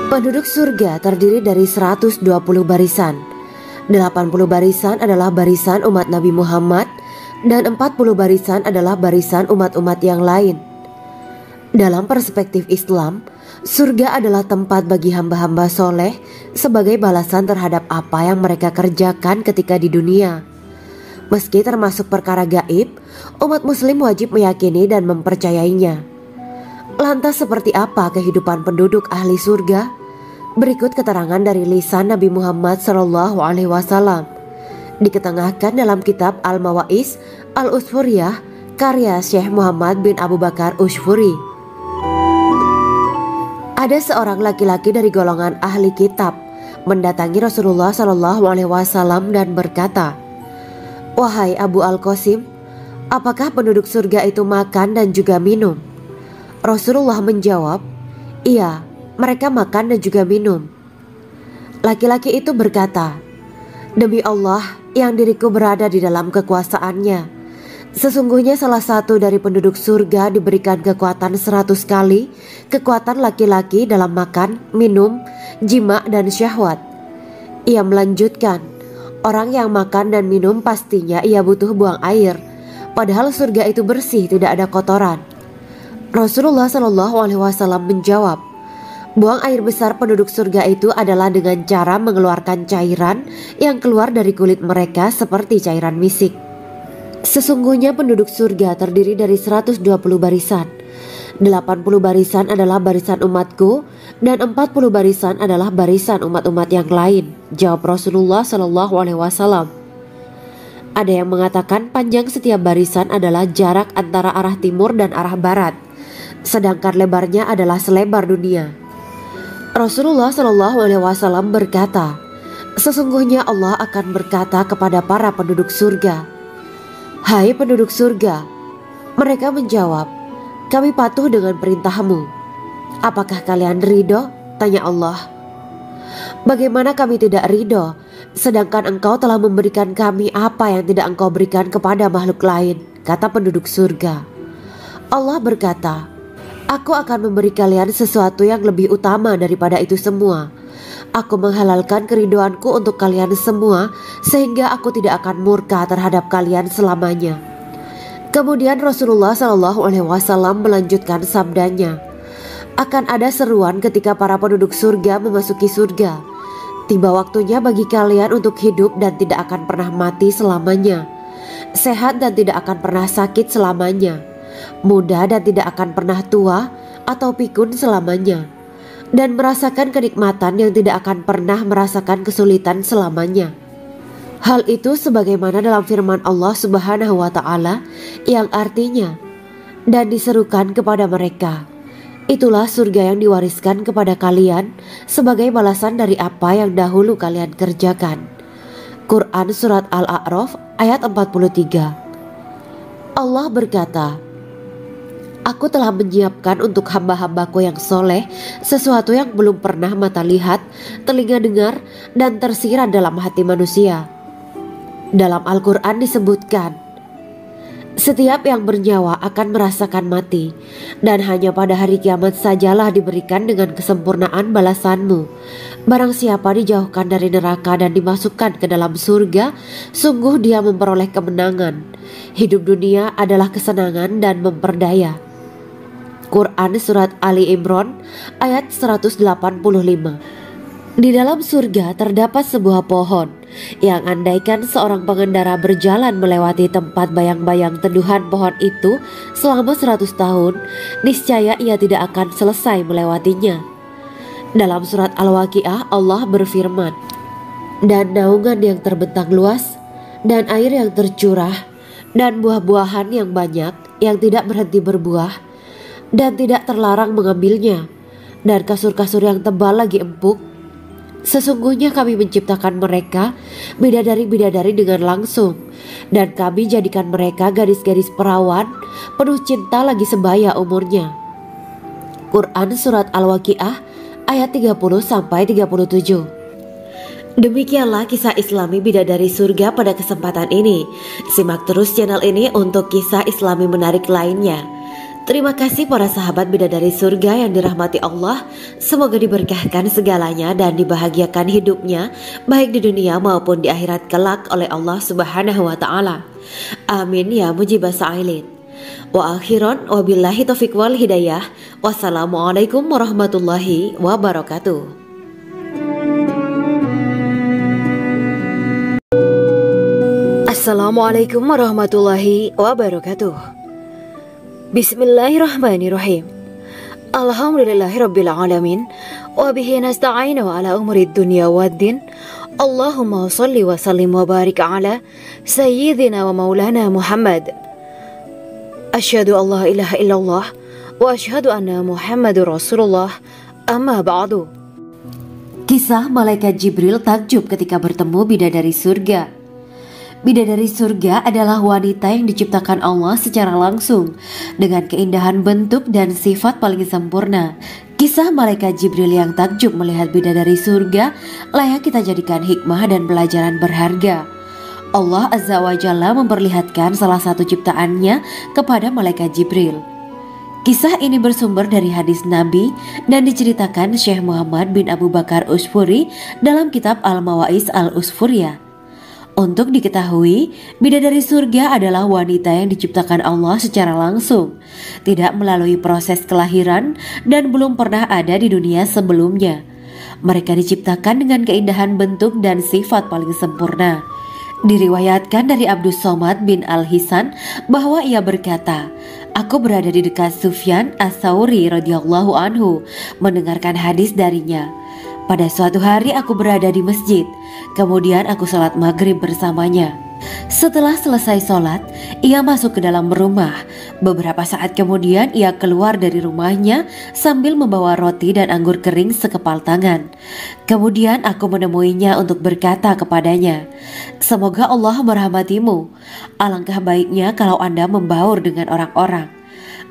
Penduduk surga terdiri dari 120 barisan. 80 barisan adalah barisan umat Nabi Muhammad dan 40 barisan adalah barisan umat-umat yang lain. Dalam perspektif Islam, surga adalah tempat bagi hamba-hamba soleh sebagai balasan terhadap apa yang mereka kerjakan ketika di dunia. Meski termasuk perkara gaib, umat muslim wajib meyakini dan mempercayainya. Lantas seperti apa kehidupan penduduk ahli surga? Berikut keterangan dari lisan Nabi Muhammad SAW, diketengahkan dalam kitab Al-Mawaiz Al-Usfuriyah karya Syekh Muhammad bin Abu Bakar Ushfuri. Ada seorang laki-laki dari golongan ahli kitab mendatangi Rasulullah SAW dan berkata, "Wahai Abu Al-Qasim, apakah penduduk surga itu makan dan juga minum?" Rasulullah menjawab, "Iya, mereka makan dan juga minum." Laki-laki itu berkata, "Demi Allah yang diriku berada di dalam kekuasaannya, sesungguhnya salah satu dari penduduk surga diberikan kekuatan 100 kali kekuatan laki-laki dalam makan, minum, jima, dan syahwat." Ia melanjutkan, "Orang yang makan dan minum pastinya ia butuh buang air, padahal surga itu bersih, tidak ada kotoran." Rasulullah SAW menjawab, "Buang air besar penduduk surga itu adalah dengan cara mengeluarkan cairan yang keluar dari kulit mereka seperti cairan misik." Sesungguhnya penduduk surga terdiri dari 120 barisan. 80 barisan adalah barisan umatku dan 40 barisan adalah barisan umat-umat yang lain, jawab Rasulullah SAW. Ada yang mengatakan panjang setiap barisan adalah jarak antara arah timur dan arah barat, sedangkan lebarnya adalah selebar dunia. Rasulullah SAW berkata, Sesungguhnya Allah akan berkata kepada para penduduk surga, "Hai penduduk surga." Mereka menjawab, "Kami patuh dengan perintahmu." "Apakah kalian ridho?" tanya Allah. "Bagaimana kami tidak ridho, sedangkan engkau telah memberikan kami apa yang tidak engkau berikan kepada makhluk lain," kata penduduk surga. Allah berkata, "Aku akan memberi kalian sesuatu yang lebih utama daripada itu semua. Aku menghalalkan keridoanku untuk kalian semua, sehingga aku tidak akan murka terhadap kalian selamanya." Kemudian Rasulullah SAW melanjutkan sabdanya, "Akan ada seruan ketika para penduduk surga memasuki surga. Tiba waktunya bagi kalian untuk hidup dan tidak akan pernah mati selamanya, sehat dan tidak akan pernah sakit selamanya, muda dan tidak akan pernah tua atau pikun selamanya, dan merasakan kenikmatan yang tidak akan pernah merasakan kesulitan selamanya." Hal itu sebagaimana dalam firman Allah Subhanahu wa Ta'ala yang artinya, "Dan diserukan kepada mereka, itulah surga yang diwariskan kepada kalian sebagai balasan dari apa yang dahulu kalian kerjakan." Quran Surat Al-A'raf ayat 43. Allah berkata, "Aku telah menyiapkan untuk hamba-hambaku yang soleh sesuatu yang belum pernah mata lihat, telinga dengar, dan tersirat dalam hati manusia." Dalam Al-Quran disebutkan, "Setiap yang bernyawa akan merasakan mati, dan hanya pada hari kiamat sajalah diberikan dengan kesempurnaan balasanmu. Barang siapa dijauhkan dari neraka dan dimasukkan ke dalam surga, sungguh dia memperoleh kemenangan. Hidup dunia adalah kesenangan dan memperdaya." Quran Surat Ali Imran ayat 185. Di dalam surga terdapat sebuah pohon yang andaikan seorang pengendara berjalan melewati tempat bayang-bayang teduhan pohon itu selama 100 tahun, niscaya ia tidak akan selesai melewatinya. Dalam surat Al-Waqiah Allah berfirman, "Dan naungan yang terbentang luas, dan air yang tercurah, dan buah-buahan yang banyak yang tidak berhenti berbuah, dan tidak terlarang mengambilnya, dan kasur-kasur yang tebal lagi empuk. Sesungguhnya kami menciptakan mereka bidadari-bidadari dengan langsung, dan kami jadikan mereka gadis-gadis perawan penuh cinta lagi sebaya umurnya." Quran Surat Al-Waqiah ayat 30-37. Demikianlah kisah Islami bidadari surga pada kesempatan ini. Simak terus channel ini untuk kisah Islami menarik lainnya. Terima kasih para sahabat bidadari surga yang dirahmati Allah. Semoga diberkahkan segalanya dan dibahagiakan hidupnya, baik di dunia maupun di akhirat kelak oleh Allah Subhanahu wa Ta'ala. Amin ya mujibah sa'ilin. Wa akhiran wabillahi taufiq wal hidayah. Wassalamualaikum warahmatullahi wabarakatuh. Assalamualaikum warahmatullahi wabarakatuh. Bismillahirrahmanirrahim. Alhamdulillahirabbil alamin wa bihi nasta'inu ala umuri dunya waddin. Allahumma shalli wa sallim wa barik ala sayyidina wa maulana Muhammad. Asyhadu an la ilaha illallah wa asyhadu anna Muhammadur Rasulullah. Amma ba'du. Kisah malaikat Jibril takjub ketika bertemu bidadari surga. Bidadari surga adalah wanita yang diciptakan Allah secara langsung dengan keindahan bentuk dan sifat paling sempurna. Kisah malaikat Jibril yang takjub melihat bidadari surga layak kita jadikan hikmah dan pelajaran berharga. Allah Azza wa Jalla memperlihatkan salah satu ciptaannya kepada malaikat Jibril. Kisah ini bersumber dari hadis Nabi dan diceritakan Syekh Muhammad bin Abu Bakar Usfuri dalam kitab Al-Mawaiz Al-Usfuriyah. Untuk diketahui, bidadari surga adalah wanita yang diciptakan Allah secara langsung, tidak melalui proses kelahiran dan belum pernah ada di dunia sebelumnya. Mereka diciptakan dengan keindahan bentuk dan sifat paling sempurna. Diriwayatkan dari Abdus Somad bin Al-Hisan bahwa ia berkata, "Aku berada di dekat Sufyan As-Sauri radhiyallahu anhu mendengarkan hadis darinya. Pada suatu hari aku berada di masjid, kemudian aku sholat maghrib bersamanya. Setelah selesai sholat, ia masuk ke dalam rumah. Beberapa saat kemudian ia keluar dari rumahnya sambil membawa roti dan anggur kering sekepal tangan. Kemudian aku menemuinya untuk berkata kepadanya, "Semoga Allah merahmatimu. Alangkah baiknya kalau Anda membaur dengan orang-orang.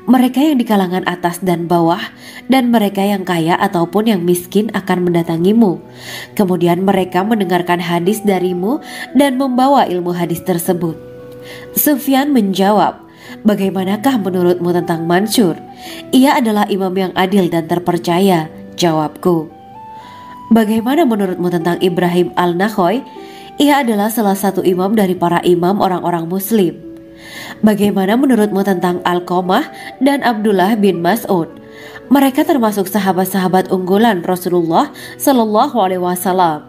Mereka yang di kalangan atas dan bawah, dan mereka yang kaya ataupun yang miskin akan mendatangimu. Kemudian mereka mendengarkan hadis darimu dan membawa ilmu hadis tersebut." Sufyan menjawab, "Bagaimanakah menurutmu tentang Mansur? Ia adalah imam yang adil dan terpercaya." Jawabku, "Bagaimana menurutmu tentang Ibrahim al-Nakhoy? Ia adalah salah satu imam dari para imam orang-orang muslim." "Bagaimana menurutmu tentang Alqamah dan Abdullah bin Mas'ud? Mereka termasuk sahabat-sahabat unggulan Rasulullah Shallallahu Alaihi Wasallam."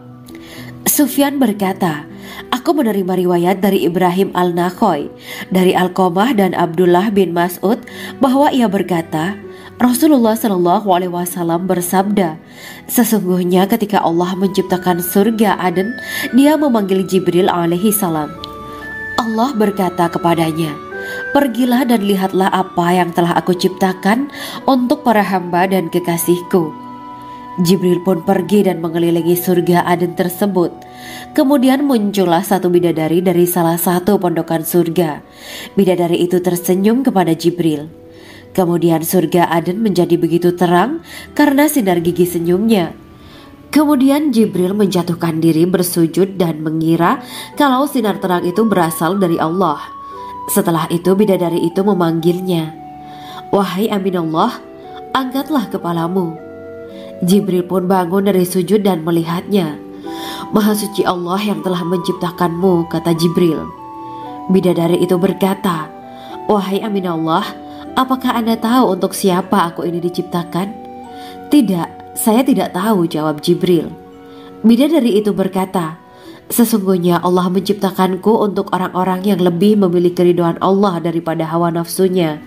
Sufyan berkata, "Aku menerima riwayat dari Ibrahim al-Nakhoy, dari Alqamah dan Abdullah bin Mas'ud bahwa ia berkata, Rasulullah Shallallahu Alaihi Wasallam bersabda, sesungguhnya ketika Allah menciptakan surga Aden, Dia memanggil Jibril alaihi salam. Allah berkata kepadanya, pergilah dan lihatlah apa yang telah aku ciptakan untuk para hamba dan kekasihku. Jibril pun pergi dan mengelilingi surga Aden tersebut. Kemudian muncullah satu bidadari dari salah satu pondokan surga. Bidadari itu tersenyum kepada Jibril. Kemudian surga Aden menjadi begitu terang karena sinar gigi senyumnya. Kemudian Jibril menjatuhkan diri bersujud dan mengira kalau sinar terang itu berasal dari Allah. Setelah itu bidadari itu memanggilnya, "Wahai Aminullah, angkatlah kepalamu." Jibril pun bangun dari sujud dan melihatnya. "Maha suci Allah yang telah menciptakanmu," kata Jibril. Bidadari itu berkata, "Wahai Aminullah, apakah Anda tahu untuk siapa aku ini diciptakan?" "Tidak, saya tidak tahu," jawab Jibril. Bidadari itu berkata, "Sesungguhnya Allah menciptakanku untuk orang-orang yang lebih memilih keridhaan Allah daripada hawa nafsunya."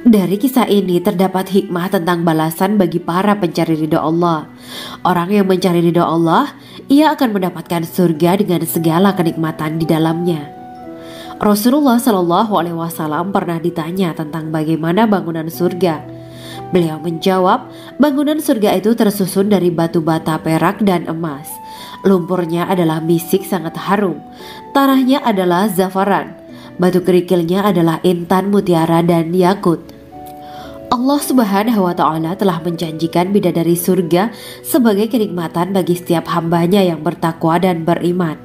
Dari kisah ini terdapat hikmah tentang balasan bagi para pencari ridho Allah. Orang yang mencari ridho Allah, ia akan mendapatkan surga dengan segala kenikmatan di dalamnya. Rasulullah Shallallahu Alaihi Wasallam pernah ditanya tentang bagaimana bangunan surga. Beliau menjawab, bangunan surga itu tersusun dari batu bata, perak, dan emas. Lumpurnya adalah misik sangat harum. Tanahnya adalah zafaran. Batu kerikilnya adalah intan, mutiara, dan yakut. Allah Subhanahu wa Ta'ala telah menjanjikan bidadari surga sebagai kenikmatan bagi setiap hambanya yang bertakwa dan beriman.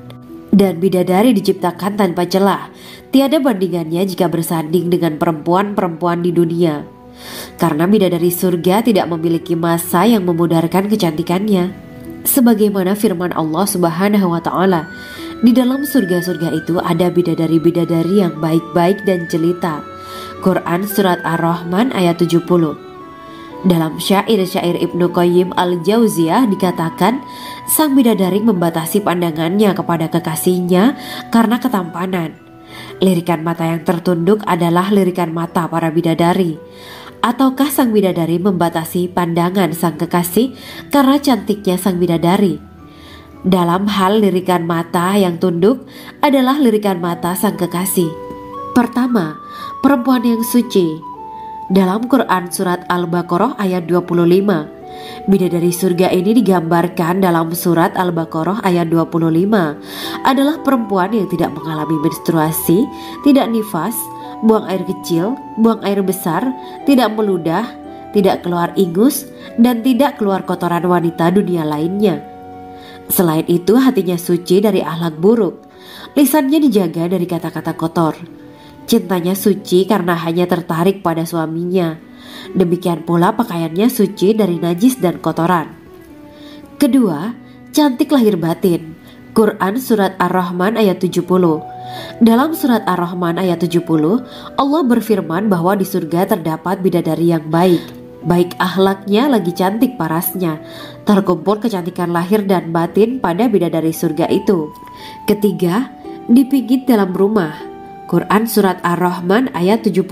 Dan bidadari diciptakan tanpa celah, tiada bandingannya jika bersanding dengan perempuan-perempuan di dunia. Karena bidadari surga tidak memiliki masa yang memudarkan kecantikannya. Sebagaimana firman Allah Subhanahu wa Ta'ala, di dalam surga-surga itu ada bidadari-bidadari yang baik-baik dan jelita. Quran Surat Ar-Rahman ayat 70. Dalam syair-syair Ibnu Qayyim al-Jauziyah dikatakan, sang bidadari membatasi pandangannya kepada kekasihnya karena ketampanan. Lirikan mata yang tertunduk adalah lirikan mata para bidadari. Ataukah sang bidadari membatasi pandangan sang kekasih karena cantiknya sang bidadari? Dalam hal lirikan mata yang tunduk adalah lirikan mata sang kekasih. Pertama, perempuan yang suci. Dalam Quran Surat Al-Baqarah ayat 25, bidadari surga ini digambarkan dalam Surat Al-Baqarah ayat 25 adalah perempuan yang tidak mengalami menstruasi, tidak nifas, buang air kecil, buang air besar, tidak meludah, tidak keluar ingus, dan tidak keluar kotoran wanita dunia lainnya. Selain itu hatinya suci dari akhlak buruk, lisannya dijaga dari kata-kata kotor. Cintanya suci karena hanya tertarik pada suaminya. Demikian pula pakaiannya suci dari najis dan kotoran. Kedua, cantik lahir batin. Quran Surat Ar-Rahman ayat 70. Dalam Surat Ar-Rahman ayat 70, Allah berfirman bahwa di surga terdapat bidadari yang baik. Baik akhlaknya lagi cantik parasnya. Terkumpul kecantikan lahir dan batin pada bidadari surga itu. Ketiga, dipijit dalam rumah. Quran Surat Ar-Rahman ayat 72.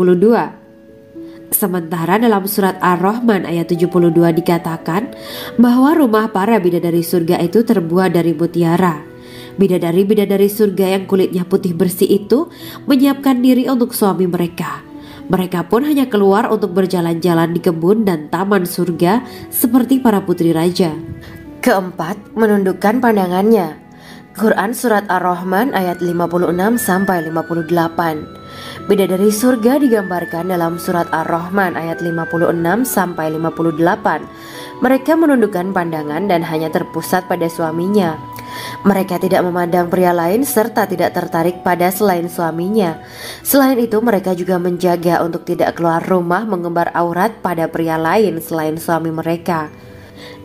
Sementara dalam Surat Ar-Rahman ayat 72 dikatakan bahwa rumah para bidadari surga itu terbuat dari mutiara. Bidadari-bidadari surga yang kulitnya putih bersih itu menyiapkan diri untuk suami mereka. Mereka pun hanya keluar untuk berjalan-jalan di kebun dan taman surga seperti para putri raja. Keempat, menundukkan pandangannya. Quran Surat Ar-Rahman ayat 56-58. Bidadari surga digambarkan dalam Surat Ar-Rahman ayat 56-58. Mereka menundukkan pandangan dan hanya terpusat pada suaminya. Mereka tidak memandang pria lain serta tidak tertarik pada selain suaminya. Selain itu, mereka juga menjaga untuk tidak keluar rumah mengembar aurat pada pria lain selain suami mereka.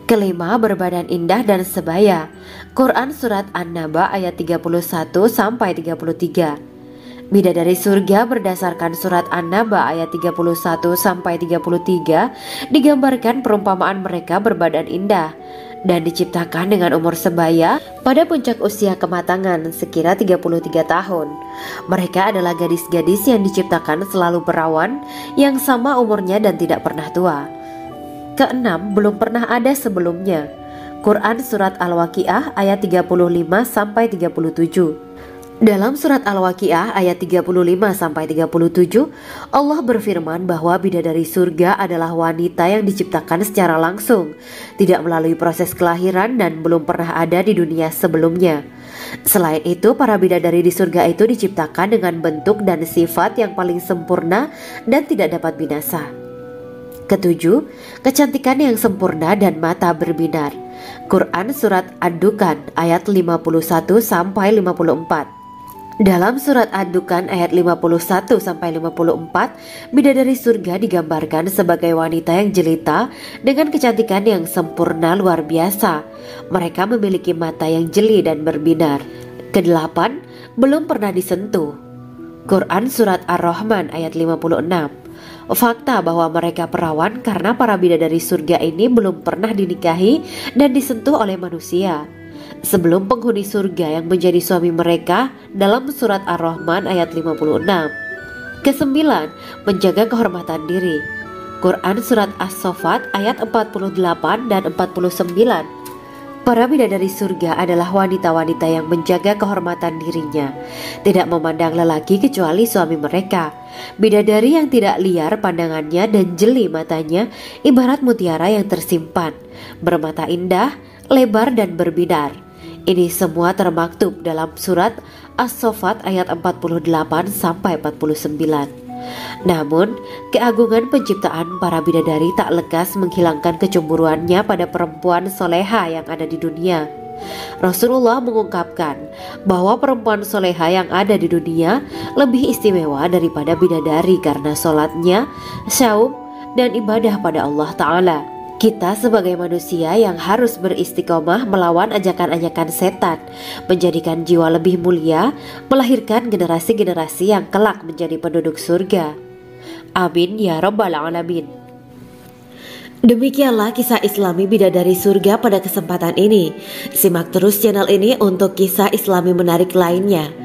Kelima, berbadan indah dan sebaya. Quran Surat An-Naba ayat 31-33. Bidadari surga berdasarkan Surat An-Naba ayat 31-33 digambarkan perumpamaan mereka berbadan indah dan diciptakan dengan umur sebaya pada puncak usia kematangan sekira 33 tahun. Mereka adalah gadis-gadis yang diciptakan selalu perawan yang sama umurnya dan tidak pernah tua. Keenam, belum pernah ada sebelumnya. Quran Surat Al-Waqiah ayat 35-37. Dalam Surat Al-Waqiah ayat 35-37, Allah berfirman bahwa bidadari surga adalah wanita yang diciptakan secara langsung, tidak melalui proses kelahiran dan belum pernah ada di dunia sebelumnya. Selain itu, para bidadari di surga itu diciptakan dengan bentuk dan sifat yang paling sempurna dan tidak dapat binasa. Ketujuh, kecantikan yang sempurna dan mata berbinar. Quran Surat Ad-Dukhan ayat 51-54. Dalam Surat Ad-Dukhan ayat 51-54, bidadari surga digambarkan sebagai wanita yang jelita dengan kecantikan yang sempurna luar biasa. Mereka memiliki mata yang jeli dan berbinar. Kedelapan, belum pernah disentuh. Quran Surat Ar-Rahman ayat 56. Fakta bahwa mereka perawan karena para bidadari surga ini belum pernah dinikahi dan disentuh oleh manusia sebelum penghuni surga yang menjadi suami mereka dalam Surat Ar-Rahman ayat 56. Kesembilan, menjaga kehormatan diri. Quran Surat As-Saffat ayat 48 dan 49. Para bidadari surga adalah wanita-wanita yang menjaga kehormatan dirinya, tidak memandang lelaki kecuali suami mereka. Bidadari yang tidak liar pandangannya dan jeli matanya ibarat mutiara yang tersimpan, bermata indah, lebar dan berbinar. Ini semua termaktub dalam Surat As-Saffat ayat 48-49. Namun, keagungan penciptaan para bidadari tak lekas menghilangkan kecemburuannya pada perempuan soleha yang ada di dunia. Rasulullah mengungkapkan bahwa perempuan soleha yang ada di dunia lebih istimewa daripada bidadari karena sholatnya, syaum, dan ibadah pada Allah Ta'ala. Kita sebagai manusia yang harus beristiqomah melawan ajakan-ajakan setan, menjadikan jiwa lebih mulia, melahirkan generasi-generasi yang kelak menjadi penduduk surga. Amin ya Rabbal Alamin. Demikianlah kisah Islami bidadari surga pada kesempatan ini. Simak terus channel ini untuk kisah Islami menarik lainnya.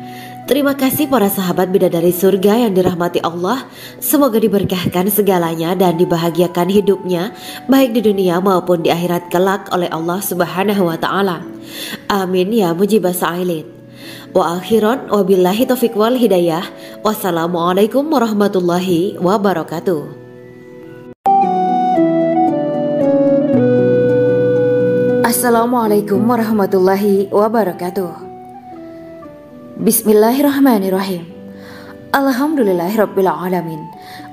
Terima kasih para sahabat bidadari surga yang dirahmati Allah. Semoga diberkahkan segalanya dan dibahagiakan hidupnya baik di dunia maupun di akhirat kelak oleh Allah Subhanahu wa Ta'ala. Amin ya mujibah sa'ilin. Wa akhiran wabillahi taufiq wal hidayah. Wassalamualaikum warahmatullahi wabarakatuh. Assalamualaikum warahmatullahi wabarakatuh. Bismillahirrahmanirrahim. Alhamdulillahirabbil alamin.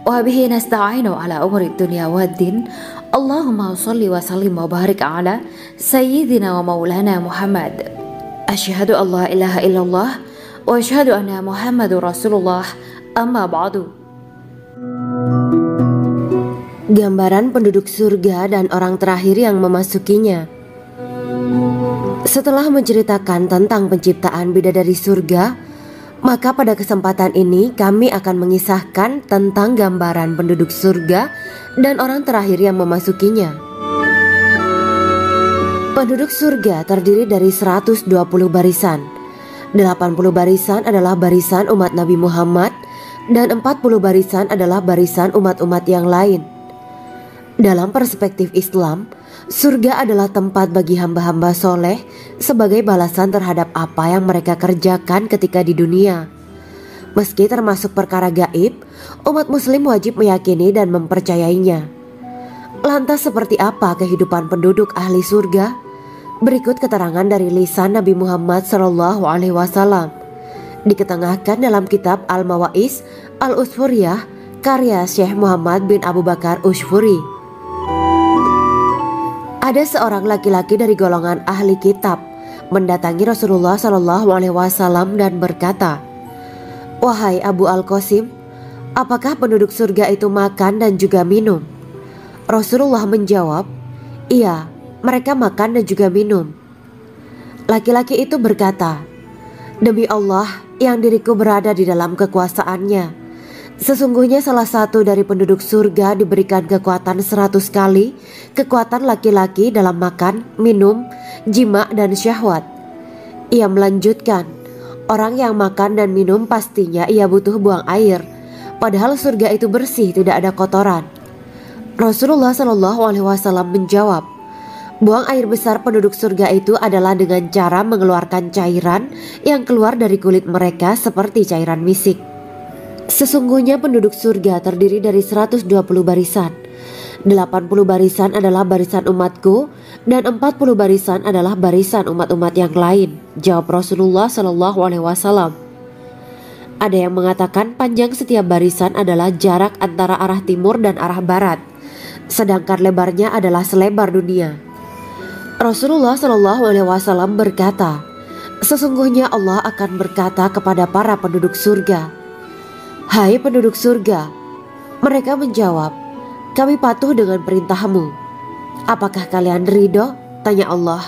Wa bihi nasta'inu ala umuri dunya waddin. Allahumma shalli wa sallim wa barik ala sayyidina wa maulana Muhammad. Asyhadu an la ilaha illallah wa asyhadu anna Muhammadur Rasulullah. Amma ba'du. Gambaran penduduk surga dan orang terakhir yang memasukinya. Setelah menceritakan tentang penciptaan bidadari surga, maka pada kesempatan ini kami akan mengisahkan tentang gambaran penduduk surga dan orang terakhir yang memasukinya. Penduduk surga terdiri dari 120 barisan. 80 barisan adalah barisan umat Nabi Muhammad dan 40 barisan adalah barisan umat-umat yang lain. Dalam perspektif Islam, Surga adalah tempat bagi hamba-hamba soleh sebagai balasan terhadap apa yang mereka kerjakan ketika di dunia. Meski termasuk perkara gaib, umat muslim wajib meyakini dan mempercayainya. Lantas seperti apa kehidupan penduduk ahli surga? Berikut keterangan dari lisan Nabi Muhammad SAW, diketengahkan dalam kitab Al-Mawaiz Al-Usfuriyah karya Syekh Muhammad bin Abu Bakar Usfuri. Ada seorang laki-laki dari golongan ahli kitab mendatangi Rasulullah SAW dan berkata, "Wahai Abu Al-Qasim, apakah penduduk surga itu makan dan juga minum?" Rasulullah menjawab, "Iya, mereka makan dan juga minum." Laki-laki itu berkata, "Demi Allah yang diriku berada di dalam kekuasaannya, sesungguhnya salah satu dari penduduk surga diberikan kekuatan 100 kali kekuatan laki-laki dalam makan, minum, jima, dan syahwat." Ia melanjutkan, "Orang yang makan dan minum pastinya ia butuh buang air, padahal surga itu bersih, tidak ada kotoran." Rasulullah SAW menjawab, "Buang air besar penduduk surga itu adalah dengan cara mengeluarkan cairan yang keluar dari kulit mereka seperti cairan misik. Sesungguhnya penduduk surga terdiri dari 120 barisan. 80 barisan adalah barisan umatku dan 40 barisan adalah barisan umat-umat yang lain," jawab Rasulullah SAW. Ada yang mengatakan panjang setiap barisan adalah jarak antara arah timur dan arah barat, sedangkan lebarnya adalah selebar dunia. Rasulullah SAW berkata, "Sesungguhnya Allah akan berkata kepada para penduduk surga, 'Hai penduduk surga,' mereka menjawab, 'Kami patuh dengan perintahmu.' 'Apakah kalian ridho?' tanya Allah.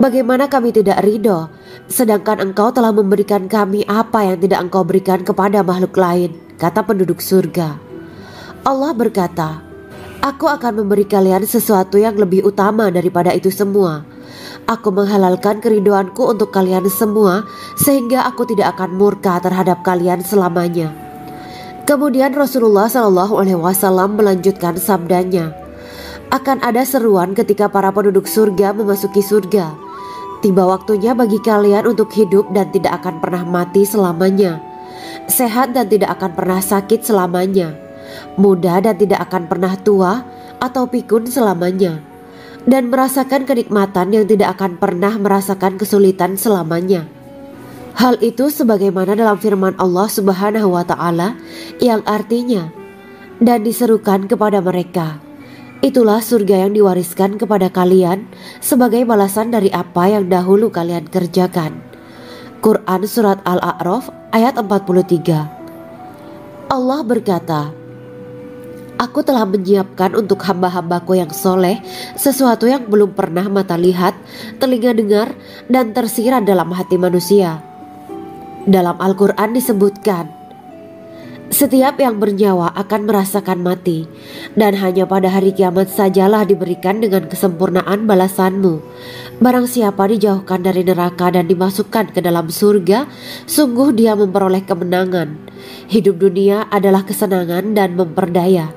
'Bagaimana kami tidak ridho, sedangkan engkau telah memberikan kami apa yang tidak engkau berikan kepada makhluk lain,' kata penduduk surga. Allah berkata, 'Aku akan memberi kalian sesuatu yang lebih utama daripada itu semua. Aku menghalalkan keridoanku untuk kalian semua sehingga aku tidak akan murka terhadap kalian selamanya.'" Kemudian Rasulullah SAW melanjutkan sabdanya, "Akan ada seruan ketika para penduduk surga memasuki surga. Tiba waktunya bagi kalian untuk hidup dan tidak akan pernah mati selamanya, sehat dan tidak akan pernah sakit selamanya, muda dan tidak akan pernah tua atau pikun selamanya, dan merasakan kenikmatan yang tidak akan pernah merasakan kesulitan selamanya." Hal itu sebagaimana dalam firman Allah Subhanahu wa Ta'ala yang artinya, "Dan diserukan kepada mereka, itulah surga yang diwariskan kepada kalian sebagai balasan dari apa yang dahulu kalian kerjakan." Quran Surat Al-A'raf ayat 43. Allah berkata, "Aku telah menyiapkan untuk hamba-hambaku yang soleh sesuatu yang belum pernah mata lihat, telinga dengar, dan tersirat dalam hati manusia." Dalam Al-Quran disebutkan, "Setiap yang bernyawa akan merasakan mati, dan hanya pada hari kiamat sajalah diberikan dengan kesempurnaan balasanmu. Barang siapa dijauhkan dari neraka dan dimasukkan ke dalam surga, sungguh dia memperoleh kemenangan. Hidup dunia adalah kesenangan dan memperdaya."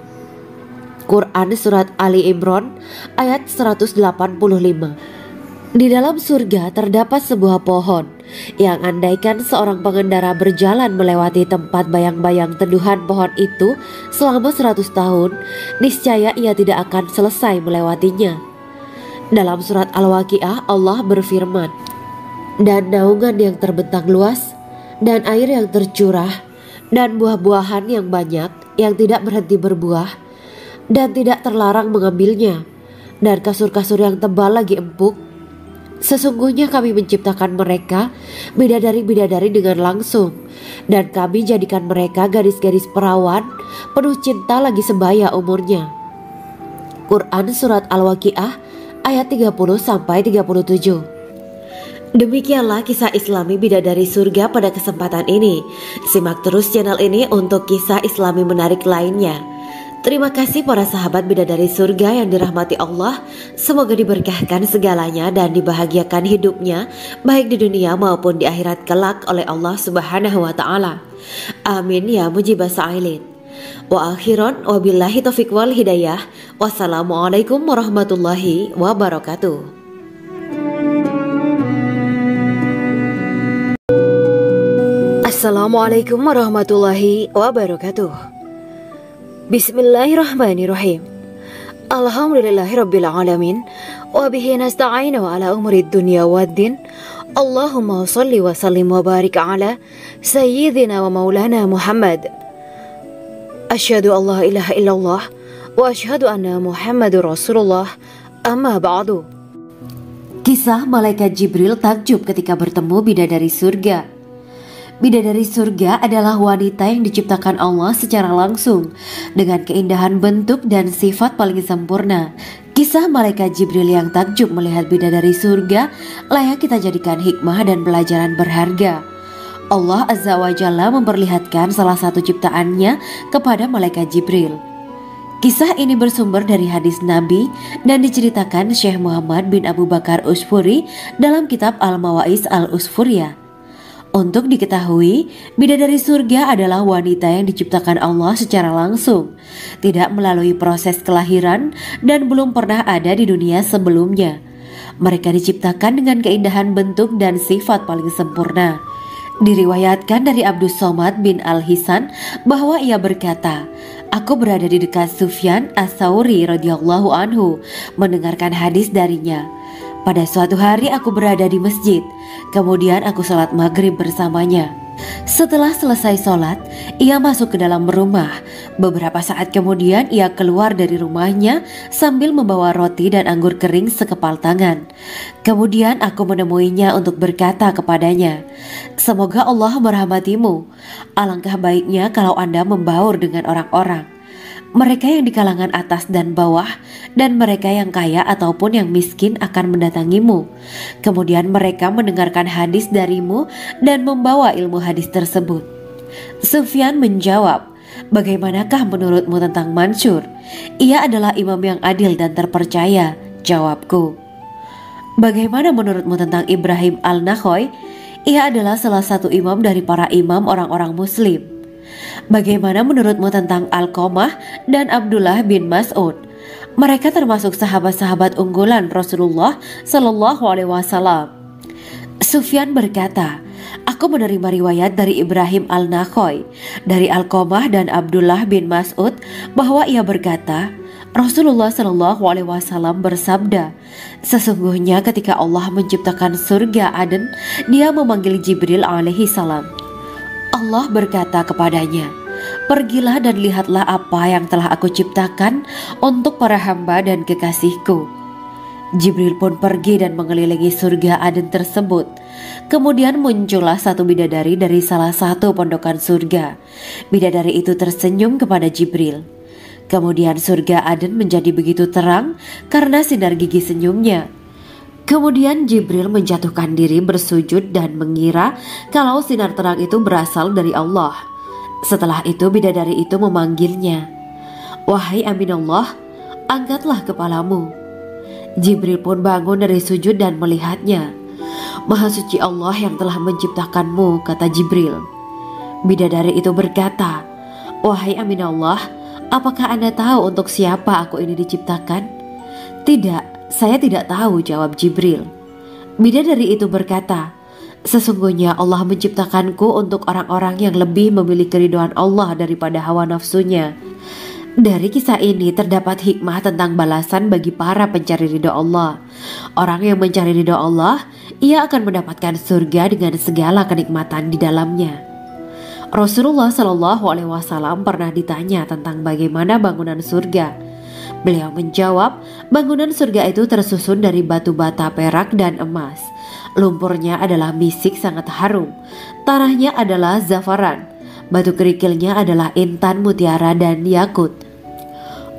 Quran Surat Ali Imran ayat 185. Di dalam surga terdapat sebuah pohon yang andaikan seorang pengendara berjalan melewati tempat bayang-bayang teduhan pohon itu selama 100 tahun, niscaya ia tidak akan selesai melewatinya. Dalam surat Al-Waqiah Allah berfirman, "Dan naungan yang terbentang luas, dan air yang tercurah, dan buah-buahan yang banyak yang tidak berhenti berbuah, dan tidak terlarang mengambilnya, dan kasur-kasur yang tebal lagi empuk. Sesungguhnya kami menciptakan mereka bidadari-bidadari dengan langsung, dan kami jadikan mereka gadis-gadis perawan penuh cinta lagi sebaya umurnya." Quran Surat Al-Waqiah ayat 30-37. Demikianlah kisah Islami bidadari surga pada kesempatan ini. Simak terus channel ini untuk kisah Islami menarik lainnya. Terima kasih para sahabat bidadari surga yang dirahmati Allah. Semoga diberkahkan segalanya dan dibahagiakan hidupnya, baik di dunia maupun di akhirat kelak oleh Allah Subhanahu wa Ta'ala. Amin ya mujibas sa'ilin. Wa akhiran wabillahi taufiq wal hidayah. Wassalamualaikum warahmatullahi wabarakatuh. Assalamualaikum warahmatullahi wabarakatuh. Bismillahirrahmanirrahim. Alhamdulillahirabbil alamin wa bihi nasta'inu ala umurid dunya waddin. Allahumma shalli wa sallim wa barik ala sayyidina wa maulana Muhammad. Asyhadu an la ilaha illallah wa asyhadu anna Muhammadur Rasulullah. Amma ba'du. Kisah malaikat Jibril takjub ketika bertemu bidadari surga. Bidadari surga adalah wanita yang diciptakan Allah secara langsung dengan keindahan bentuk dan sifat paling sempurna. Kisah malaikat Jibril yang takjub melihat bidadari surga layak kita jadikan hikmah dan pelajaran berharga. Allah Azza wa Jalla memperlihatkan salah satu ciptaannya kepada malaikat Jibril. Kisah ini bersumber dari hadis Nabi dan diceritakan Syekh Muhammad bin Abu Bakar Usfuri dalam kitab Al-Mawaiz Al-Usfuriyah. Untuk diketahui, bidadari surga adalah wanita yang diciptakan Allah secara langsung, tidak melalui proses kelahiran dan belum pernah ada di dunia sebelumnya. Mereka diciptakan dengan keindahan bentuk dan sifat paling sempurna. Diriwayatkan dari Abdus Somad bin Al-Hisan bahwa ia berkata, "Aku berada di dekat Sufyan As-Tsauri radhiyallahu anhu mendengarkan hadis darinya. Pada suatu hari aku berada di masjid, kemudian aku sholat maghrib bersamanya. Setelah selesai sholat, ia masuk ke dalam rumah. Beberapa saat kemudian ia keluar dari rumahnya sambil membawa roti dan anggur kering sekepal tangan. Kemudian aku menemuinya untuk berkata kepadanya, 'Semoga Allah merahmatimu. Alangkah baiknya kalau Anda membaur dengan orang-orang. Mereka yang di kalangan atas dan bawah dan mereka yang kaya ataupun yang miskin akan mendatangimu. Kemudian mereka mendengarkan hadis darimu dan membawa ilmu hadis tersebut.' Sufyan menjawab, 'Bagaimanakah menurutmu tentang Mansur? Ia adalah imam yang adil dan terpercaya.' Jawabku. 'Bagaimana menurutmu tentang Ibrahim Al-Nakhoy? Ia adalah salah satu imam dari para imam orang-orang muslim.' 'Bagaimana menurutmu tentang Alqamah dan Abdullah bin Mas'ud? Mereka termasuk sahabat-sahabat unggulan Rasulullah Shallallahu Alaihi Wasallam.' Sufyan berkata, 'Aku menerima riwayat dari Ibrahim Al-Nakhoy, dari Alqamah dan Abdullah bin Mas'ud bahwa ia berkata, Rasulullah Shallallahu Alaihi Wasallam bersabda, sesungguhnya ketika Allah menciptakan surga Aden, Dia memanggil Jibril alaihi salam. Allah berkata kepadanya, pergilah dan lihatlah apa yang telah aku ciptakan untuk para hamba dan kekasihku. Jibril pun pergi dan mengelilingi surga Aden tersebut. Kemudian muncullah satu bidadari dari salah satu pondokan surga. Bidadari itu tersenyum kepada Jibril. Kemudian surga Aden menjadi begitu terang karena sinar gigi senyumnya. Kemudian Jibril menjatuhkan diri bersujud dan mengira kalau sinar terang itu berasal dari Allah. Setelah itu bidadari itu memanggilnya, wahai Aminullah, angkatlah kepalamu. Jibril pun bangun dari sujud dan melihatnya. Maha suci Allah yang telah menciptakanmu, kata Jibril. Bidadari itu berkata, wahai Aminullah, apakah Anda tahu untuk siapa aku ini diciptakan? Tidak. Saya tidak tahu, jawab Jibril. Bidadari itu berkata, sesungguhnya Allah menciptakanku untuk orang-orang yang lebih memilih keridhaan Allah daripada hawa nafsunya. Dari kisah ini terdapat hikmah tentang balasan bagi para pencari ridho Allah. Orang yang mencari ridho Allah, ia akan mendapatkan surga dengan segala kenikmatan di dalamnya. Rasulullah Shallallahu Alaihi Wasallam pernah ditanya tentang bagaimana bangunan surga. Beliau menjawab, bangunan surga itu tersusun dari batu bata, perak, dan emas. Lumpurnya adalah misik sangat harum. Tanahnya adalah zafaran. Batu kerikilnya adalah intan, mutiara, dan yakut.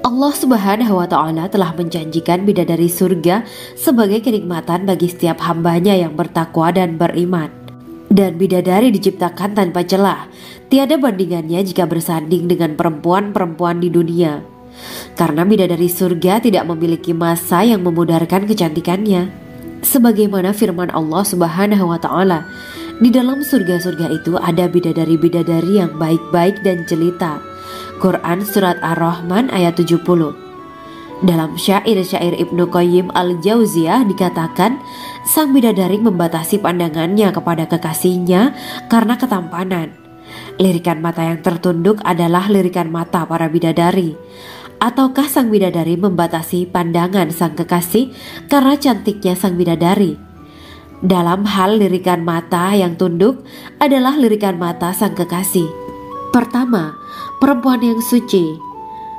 Allah Subhanahu wa Ta'ala telah menjanjikan bidadari surga sebagai kenikmatan bagi setiap hambanya yang bertakwa dan beriman. Dan bidadari diciptakan tanpa celah. Tiada bandingannya jika bersanding dengan perempuan-perempuan di dunia. Karena bidadari surga tidak memiliki masa yang memudarkan kecantikannya. Sebagaimana firman Allah Subhanahu wa Ta'ala, di dalam surga-surga itu ada bidadari-bidadari yang baik-baik dan jelita. Quran Surat Ar-Rahman ayat 70. Dalam syair-syair Ibnu Qayyim al-Jauziyah dikatakan, sang bidadari membatasi pandangannya kepada kekasihnya karena ketampanan. Lirikan mata yang tertunduk adalah lirikan mata para bidadari. Ataukah sang bidadari membatasi pandangan sang kekasih karena cantiknya sang bidadari? Dalam hal lirikan mata yang tunduk adalah lirikan mata sang kekasih. Pertama, perempuan yang suci.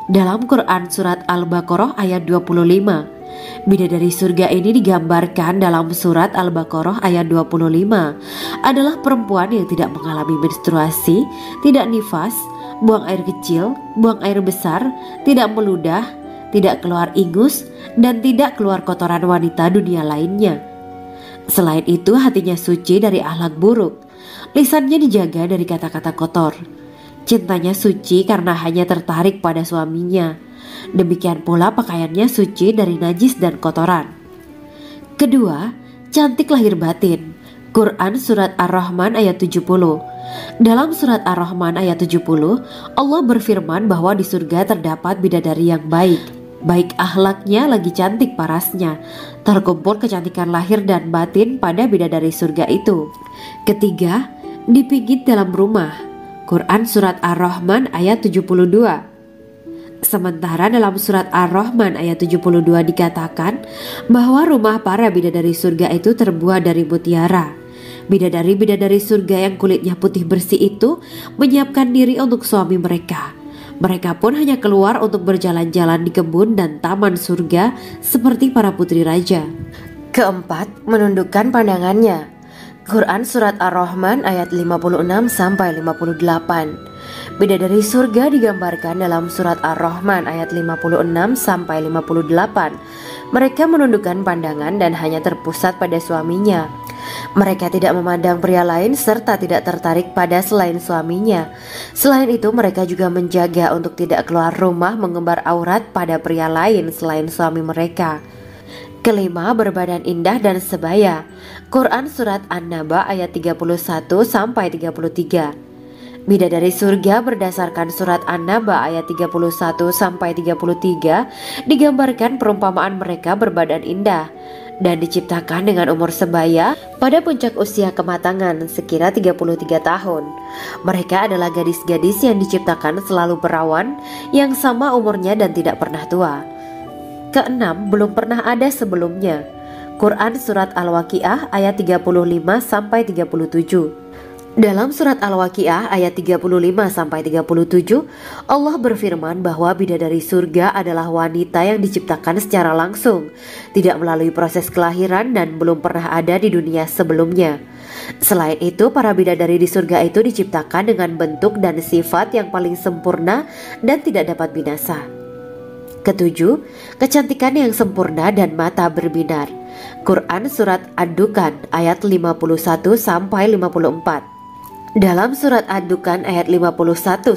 Dalam Quran Surat Al-Baqarah ayat 25, bidadari surga ini digambarkan dalam Surat Al-Baqarah ayat 25 adalah perempuan yang tidak mengalami menstruasi, tidak nifas, buang air kecil, buang air besar, tidak meludah, tidak keluar ingus, dan tidak keluar kotoran wanita dunia lainnya. Selain itu, hatinya suci dari akhlak buruk, lisannya dijaga dari kata-kata kotor. Cintanya suci karena hanya tertarik pada suaminya. Demikian pula pakaiannya suci dari najis dan kotoran. Kedua, cantik lahir batin. Quran Surat Ar-Rahman ayat 70. Dalam Surat Ar-Rahman ayat 70, Allah berfirman bahwa di surga terdapat bidadari yang baik. Baik akhlaknya lagi cantik parasnya. Terkumpul kecantikan lahir dan batin pada bidadari surga itu. Ketiga, dipijit dalam rumah. Quran Surat Ar-Rahman ayat 72. Sementara dalam Surat Ar-Rahman ayat 72 dikatakan bahwa rumah para bidadari surga itu terbuat dari mutiara. Bidadari-bidadari surga yang kulitnya putih bersih itu menyiapkan diri untuk suami mereka. Mereka pun hanya keluar untuk berjalan-jalan di kebun dan taman surga seperti para putri raja. Keempat, menundukkan pandangannya. Quran Surat Ar-Rahman ayat 56-58. Bidadari surga digambarkan dalam Surat Ar-Rahman ayat 56-58. Mereka menundukkan pandangan dan hanya terpusat pada suaminya. Mereka tidak memandang pria lain serta tidak tertarik pada selain suaminya. Selain itu, mereka juga menjaga untuk tidak keluar rumah mengembar aurat pada pria lain selain suami mereka. Kelima, berbadan indah dan sebaya. Quran Surat An-Naba ayat 31-33. Bidadari surga berdasarkan Surat An-Naba ayat 31-33 digambarkan perumpamaan mereka berbadan indah dan diciptakan dengan umur sebaya pada puncak usia kematangan sekira 33 tahun. Mereka adalah gadis-gadis yang diciptakan selalu perawan, yang sama umurnya dan tidak pernah tua. Keenam, belum pernah ada sebelumnya. Quran Surat Al-Waqiah ayat 35-37. Dalam Surat Al-Waqiah ayat 35-37, Allah berfirman bahwa bidadari surga adalah wanita yang diciptakan secara langsung, tidak melalui proses kelahiran dan belum pernah ada di dunia sebelumnya. Selain itu, para bidadari di surga itu diciptakan dengan bentuk dan sifat yang paling sempurna dan tidak dapat binasa. Ketujuh, kecantikan yang sempurna dan mata berbinar. Quran Surat Ad-Dukhan ayat 51-54. Dalam Surat Ad-Dukhan ayat 51-54,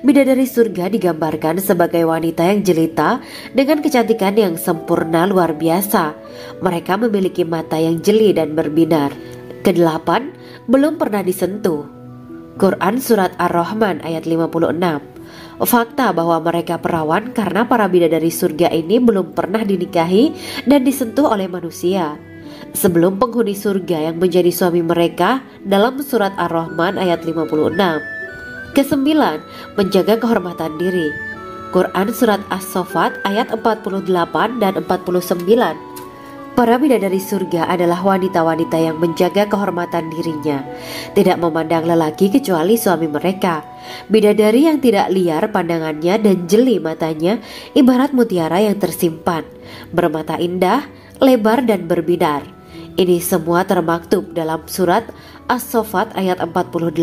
bidadari surga digambarkan sebagai wanita yang jelita dengan kecantikan yang sempurna luar biasa. Mereka memiliki mata yang jeli dan berbinar. Kedelapan, belum pernah disentuh. Quran Surat Ar-Rahman ayat 56. Fakta bahwa mereka perawan karena para bidadari surga ini belum pernah dinikahi dan disentuh oleh manusia sebelum penghuni surga yang menjadi suami mereka dalam Surat Ar-Rahman ayat 56. Kesembilan, menjaga kehormatan diri. Quran Surat As-Saffat ayat 48 dan 49. Para bidadari surga adalah wanita-wanita yang menjaga kehormatan dirinya, tidak memandang lelaki kecuali suami mereka. Bidadari yang tidak liar pandangannya dan jeli matanya ibarat mutiara yang tersimpan, bermata indah, lebar dan berbinar. Ini semua termaktub dalam Surat As-Saffat ayat 48-49.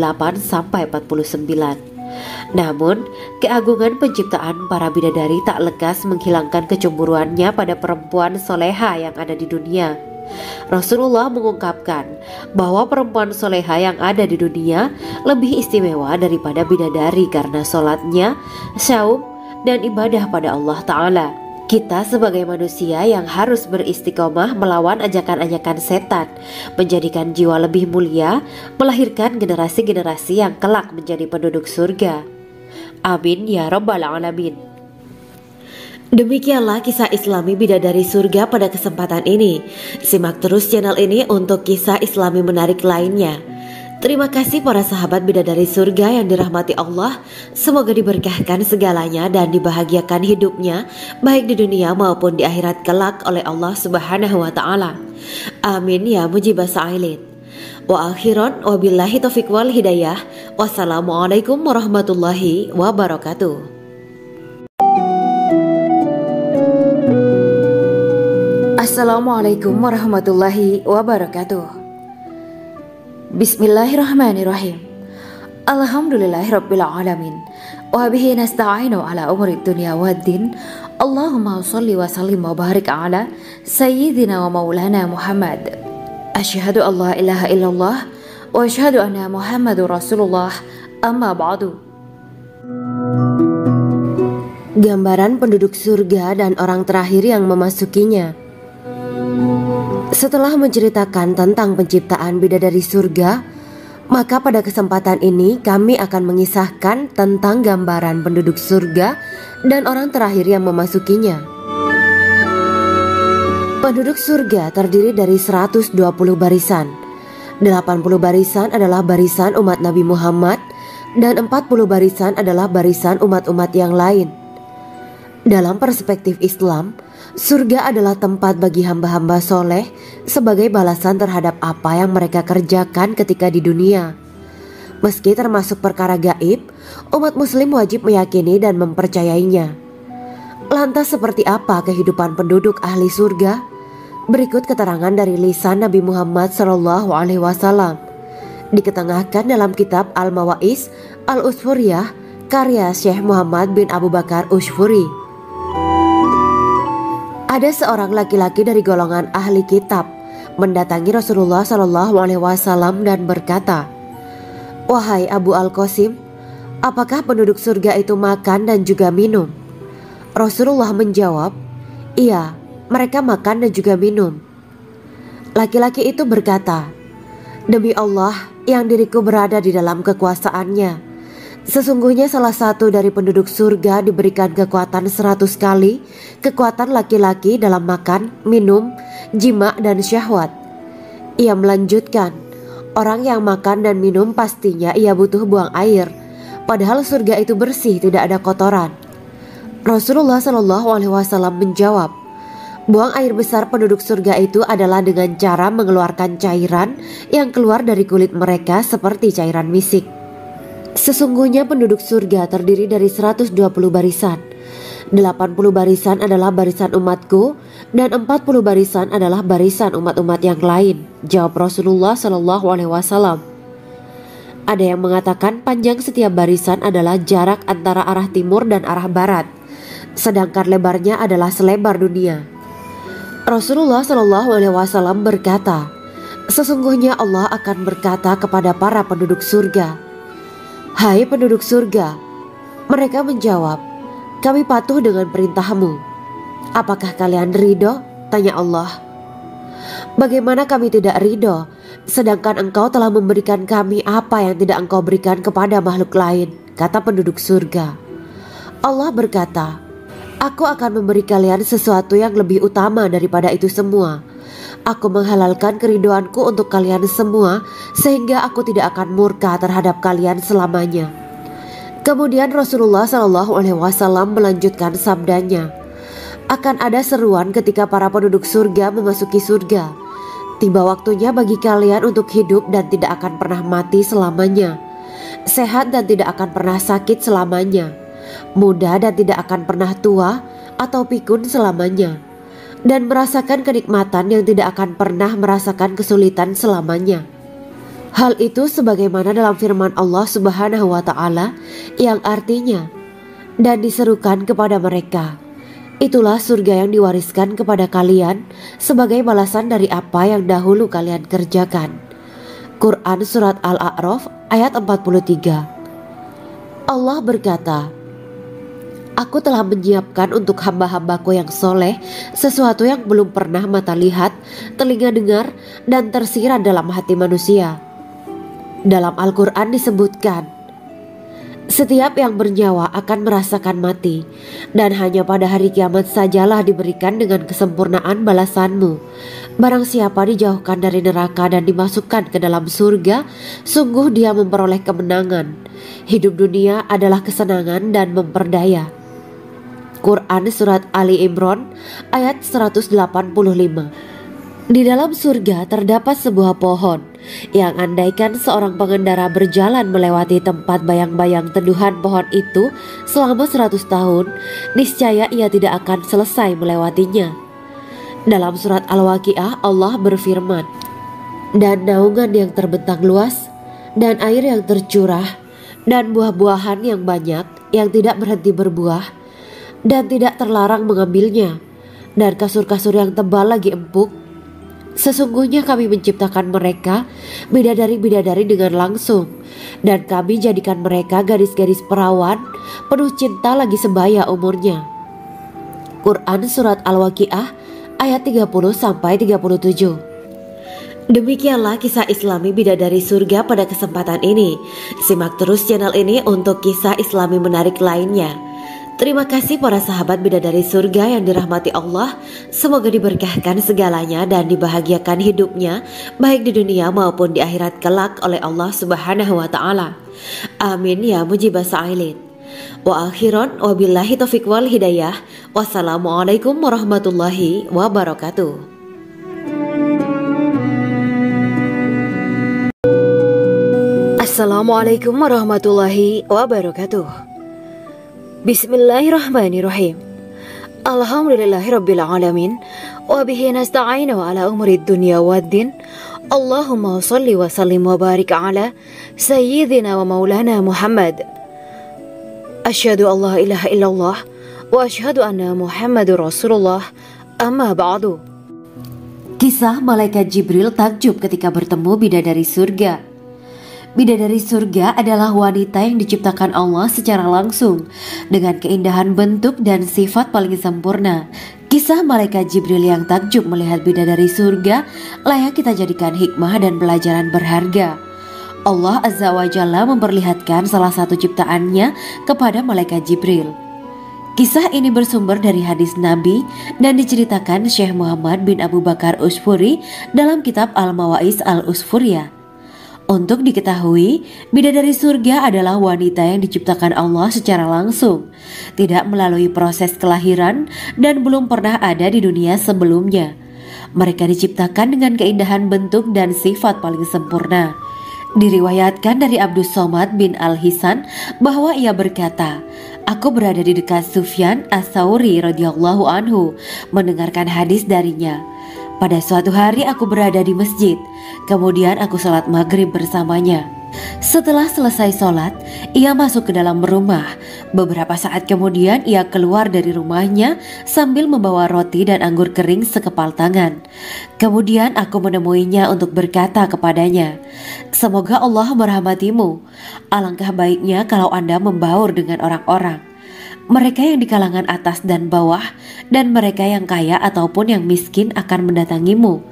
Namun, keagungan penciptaan para bidadari tak lekas menghilangkan kecemburuannya pada perempuan soleha yang ada di dunia. Rasulullah mengungkapkan bahwa perempuan soleha yang ada di dunia lebih istimewa daripada bidadari karena sholatnya, syaum, dan ibadah pada Allah Ta'ala. Kita sebagai manusia yang harus beristiqomah melawan ajakan-ajakan setan, menjadikan jiwa lebih mulia, melahirkan generasi-generasi yang kelak menjadi penduduk surga. Amin ya rabbal alamin. Demikianlah kisah Islami bidadari surga pada kesempatan ini. Simak terus channel ini untuk kisah Islami menarik lainnya. Terima kasih para sahabat bidadari surga yang dirahmati Allah. Semoga diberkahkan segalanya dan dibahagiakan hidupnya, baik di dunia maupun di akhirat kelak oleh Allah Subhanahu wa Ta'ala. Amin ya mujibas sa'ilin. Wa akhiran wabillahi taufiq wal hidayah. Wassalamualaikum warahmatullahi wabarakatuh. Assalamualaikum warahmatullahi wabarakatuh. Bismillahirrahmanirrahim. Alhamdulillahirabbil alamin. Wa bihi nasta'inu ala umuri dunya waddin. Allahumma shalli wa sallim wa barik ala sayyidina wa maulana Muhammad. Asyhadu an la ilaha illallah wa asyhadu anna Muhammadur Rasulullah. Amma ba'du. Gambaran penduduk surga dan orang terakhir yang memasukinya. Setelah menceritakan tentang penciptaan bidadari surga, maka pada kesempatan ini kami akan mengisahkan tentang gambaran penduduk surga dan orang terakhir yang memasukinya. Penduduk surga terdiri dari 120 barisan. 80 barisan adalah barisan umat Nabi Muhammad dan 40 barisan adalah barisan umat-umat yang lain. Dalam perspektif Islam, surga adalah tempat bagi hamba-hamba soleh sebagai balasan terhadap apa yang mereka kerjakan ketika di dunia. Meski termasuk perkara gaib, umat muslim wajib meyakini dan mempercayainya. Lantas seperti apa kehidupan penduduk ahli surga? Berikut keterangan dari lisan Nabi Muhammad SAW. Diketengahkan dalam kitab Al-Mawaiz Al-Usfuriyah karya Syekh Muhammad bin Abu Bakar Ushfuri. Ada seorang laki-laki dari golongan ahli kitab mendatangi Rasulullah SAW dan berkata, "Wahai Abu Al-Qasim, apakah penduduk surga itu makan dan juga minum?" Rasulullah menjawab, "Iya, mereka makan dan juga minum." Laki-laki itu berkata, "Demi Allah yang diriku berada di dalam kekuasaannya, sesungguhnya salah satu dari penduduk surga diberikan kekuatan 100 kali kekuatan laki-laki dalam makan, minum, jima, dan syahwat." Ia melanjutkan, "Orang yang makan dan minum pastinya ia butuh buang air, padahal surga itu bersih, tidak ada kotoran." Rasulullah SAW menjawab, "Buang air besar penduduk surga itu adalah dengan cara mengeluarkan cairan yang keluar dari kulit mereka seperti cairan misik." Sesungguhnya penduduk surga terdiri dari 120 barisan. 80 barisan adalah barisan umatku dan 40 barisan adalah barisan umat-umat yang lain, jawab Rasulullah SAW. Ada yang mengatakan panjang setiap barisan adalah jarak antara arah timur dan arah barat, sedangkan lebarnya adalah selebar dunia. Rasulullah SAW berkata, "Sesungguhnya Allah akan berkata kepada para penduduk surga, 'Hai penduduk surga,' mereka menjawab, 'Kami patuh dengan perintahmu.' 'Apakah kalian ridho?' tanya Allah. 'Bagaimana kami tidak ridho, sedangkan engkau telah memberikan kami apa yang tidak engkau berikan kepada makhluk lain,' kata penduduk surga. Allah berkata, 'Aku akan memberi kalian sesuatu yang lebih utama daripada itu semua. Aku menghalalkan keridoanku untuk kalian semua sehingga aku tidak akan murka terhadap kalian selamanya.'" Kemudian Rasulullah SAW melanjutkan sabdanya, "Akan ada seruan ketika para penduduk surga memasuki surga. Tiba waktunya bagi kalian untuk hidup dan tidak akan pernah mati selamanya, sehat dan tidak akan pernah sakit selamanya, muda dan tidak akan pernah tua atau pikun selamanya, dan merasakan kenikmatan yang tidak akan pernah merasakan kesulitan selamanya." Hal itu sebagaimana dalam firman Allah Subhanahu wa Ta'ala yang artinya, "Dan diserukan kepada mereka, itulah surga yang diwariskan kepada kalian sebagai balasan dari apa yang dahulu kalian kerjakan." Quran Surat Al-A'raf ayat 43. Allah berkata, "Aku telah menyiapkan untuk hamba-hambaku yang soleh sesuatu yang belum pernah mata lihat, telinga dengar, dan tersirat dalam hati manusia." Dalam Al-Quran disebutkan, Setiap yang bernyawa akan merasakan mati, dan hanya pada hari kiamat sajalah diberikan dengan kesempurnaan balasanmu. Barang siapa dijauhkan dari neraka dan dimasukkan ke dalam surga, sungguh dia memperoleh kemenangan. Hidup dunia adalah kesenangan dan memperdaya. Quran Surat Ali Imran ayat 185. Di dalam surga terdapat sebuah pohon yang andaikan seorang pengendara berjalan melewati tempat bayang-bayang teduhan pohon itu selama 100 tahun, niscaya ia tidak akan selesai melewatinya. Dalam surat Al-Waqiah Allah berfirman, "Dan naungan yang terbentang luas, dan air yang tercurah, dan buah-buahan yang banyak yang tidak berhenti berbuah, dan tidak terlarang mengambilnya, dan kasur-kasur yang tebal lagi empuk. Sesungguhnya kami menciptakan mereka bidadari-bidadari dengan langsung, dan kami jadikan mereka gadis-gadis perawan penuh cinta lagi sebaya umurnya." Quran Surat Al-Waqiah ayat 30-37. Demikianlah kisah Islami bidadari surga pada kesempatan ini. Simak terus channel ini untuk kisah Islami menarik lainnya. Terima kasih para sahabat bidadari surga yang dirahmati Allah. Semoga diberkahkan segalanya dan dibahagiakan hidupnya baik di dunia maupun di akhirat kelak oleh Allah Subhanahu wa taala. Amin ya mujibah sa'ilin. Wa akhiran wabillahi taufiq wal hidayah. Wassalamualaikum warahmatullahi wabarakatuh. Assalamualaikum warahmatullahi wabarakatuh. Bismillahirrahmanirrahim. Alhamdulillahirabbil alamin wa bihi nasta'inu ala umuri dunya waddin. Allahumma shalli wa sallim wa barik ala sayyidina wa maulana Muhammad. Asyhadu an la ilaha illallah wa asyhadu anna Muhammadur Rasulullah. Amma ba'du. Kisah malaikat Jibril takjub ketika bertemu bidadari surga. Bidadari surga adalah wanita yang diciptakan Allah secara langsung dengan keindahan bentuk dan sifat paling sempurna. Kisah malaikat Jibril yang takjub melihat bidadari surga layak kita jadikan hikmah dan pelajaran berharga. Allah Azza wa Jalla memperlihatkan salah satu ciptaannya kepada malaikat Jibril. Kisah ini bersumber dari hadis Nabi dan diceritakan Syekh Muhammad bin Abu Bakar Usfuri dalam kitab Al-Mawaiz Al-Usfuriyah. Untuk diketahui, bidadari surga adalah wanita yang diciptakan Allah secara langsung, tidak melalui proses kelahiran dan belum pernah ada di dunia sebelumnya. Mereka diciptakan dengan keindahan bentuk dan sifat paling sempurna. Diriwayatkan dari Abdus Somad bin Al-Hisan bahwa ia berkata, "Aku berada di dekat Sufyan As-Tsauri radhiyallahu anhu mendengarkan hadis darinya. Pada suatu hari aku berada di masjid, kemudian aku sholat maghrib bersamanya. Setelah selesai sholat, ia masuk ke dalam rumah. Beberapa saat kemudian ia keluar dari rumahnya sambil membawa roti dan anggur kering sekepal tangan. Kemudian aku menemuinya untuk berkata kepadanya, 'Semoga Allah merahmatimu. Alangkah baiknya kalau Anda membaur dengan orang-orang. Mereka yang di kalangan atas dan bawah, dan mereka yang kaya ataupun yang miskin akan mendatangimu.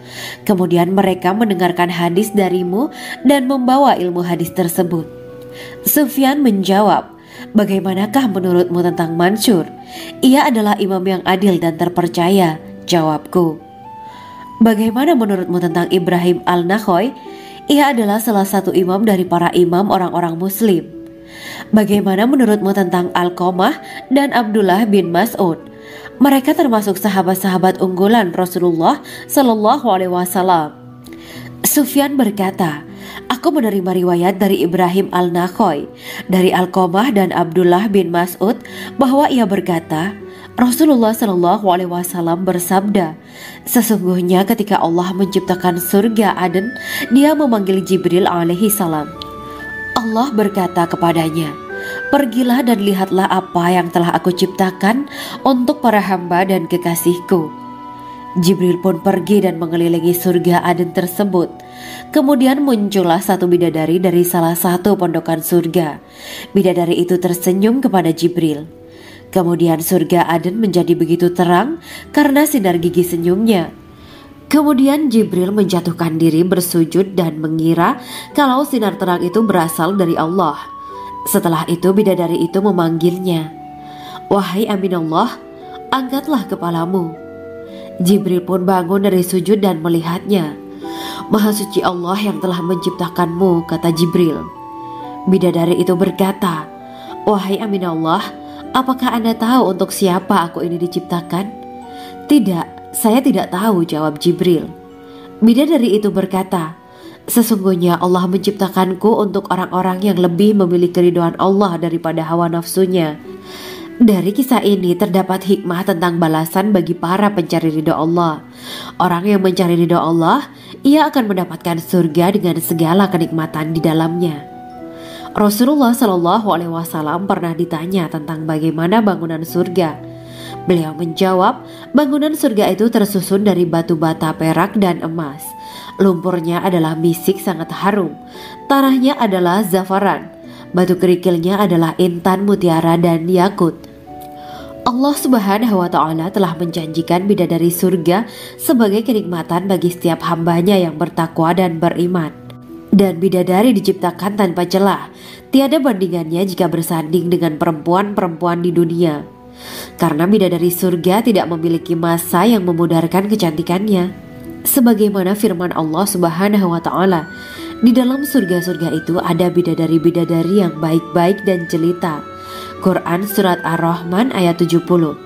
Kemudian mereka mendengarkan hadis darimu dan membawa ilmu hadis tersebut.' Sufyan menjawab, 'Bagaimanakah menurutmu tentang Mansur? Ia adalah imam yang adil dan terpercaya.' Jawabku. 'Bagaimana menurutmu tentang Ibrahim Al-Nakhoy? Ia adalah salah satu imam dari para imam orang-orang muslim.' 'Bagaimana menurutmu tentang Alqamah dan Abdullah bin Mas'ud? Mereka termasuk sahabat-sahabat unggulan Rasulullah Shallallahu Alaihi Wasallam.' Sufyan berkata, 'Aku menerima riwayat dari Ibrahim Al-Nakhoy, dari Alqamah dan Abdullah bin Mas'ud bahwa ia berkata, Rasulullah Shallallahu Alaihi Wasallam bersabda, sesungguhnya ketika Allah menciptakan surga Aden, Dia memanggil Jibril alaihi salam. Allah berkata kepadanya, pergilah dan lihatlah apa yang telah aku ciptakan untuk para hamba dan kekasihku. Jibril pun pergi dan mengelilingi surga Aden tersebut. Kemudian muncullah satu bidadari dari salah satu pondokan surga. Bidadari itu tersenyum kepada Jibril. Kemudian surga Aden menjadi begitu terang karena sinar gigi senyumnya. Kemudian Jibril menjatuhkan diri bersujud dan mengira kalau sinar terang itu berasal dari Allah. Setelah itu bidadari itu memanggilnya, "Wahai Aminullah, angkatlah kepalamu." Jibril pun bangun dari sujud dan melihatnya. "Maha suci Allah yang telah menciptakanmu," kata Jibril. Bidadari itu berkata, "Wahai Aminullah, apakah Anda tahu untuk siapa aku ini diciptakan?" "Tidak, saya tidak tahu," jawab Jibril. Bidadari itu berkata, "Sesungguhnya Allah menciptakanku untuk orang-orang yang lebih memilih keridhaan Allah daripada hawa nafsunya." Dari kisah ini terdapat hikmah tentang balasan bagi para pencari ridho Allah. Orang yang mencari ridho Allah, ia akan mendapatkan surga dengan segala kenikmatan di dalamnya. Rasulullah Shallallahu Alaihi Wasallam pernah ditanya tentang bagaimana bangunan surga. Beliau menjawab, bangunan surga itu tersusun dari batu bata, perak, dan emas. Lumpurnya adalah misik sangat harum. Tanahnya adalah zafaran. Batu kerikilnya adalah intan, mutiara, dan yakut. Allah Subhanahu wa Ta'ala telah menjanjikan bidadari surga sebagai kenikmatan bagi setiap hambanya yang bertakwa dan beriman. Dan bidadari diciptakan tanpa celah. Tiada bandingannya jika bersanding dengan perempuan-perempuan di dunia. Karena bidadari surga tidak memiliki masa yang memudarkan kecantikannya. Sebagaimana firman Allah Subhanahu wa Ta'ala, di dalam surga-surga itu ada bidadari-bidadari yang baik-baik dan jelita. Quran Surat Ar-Rahman ayat 70.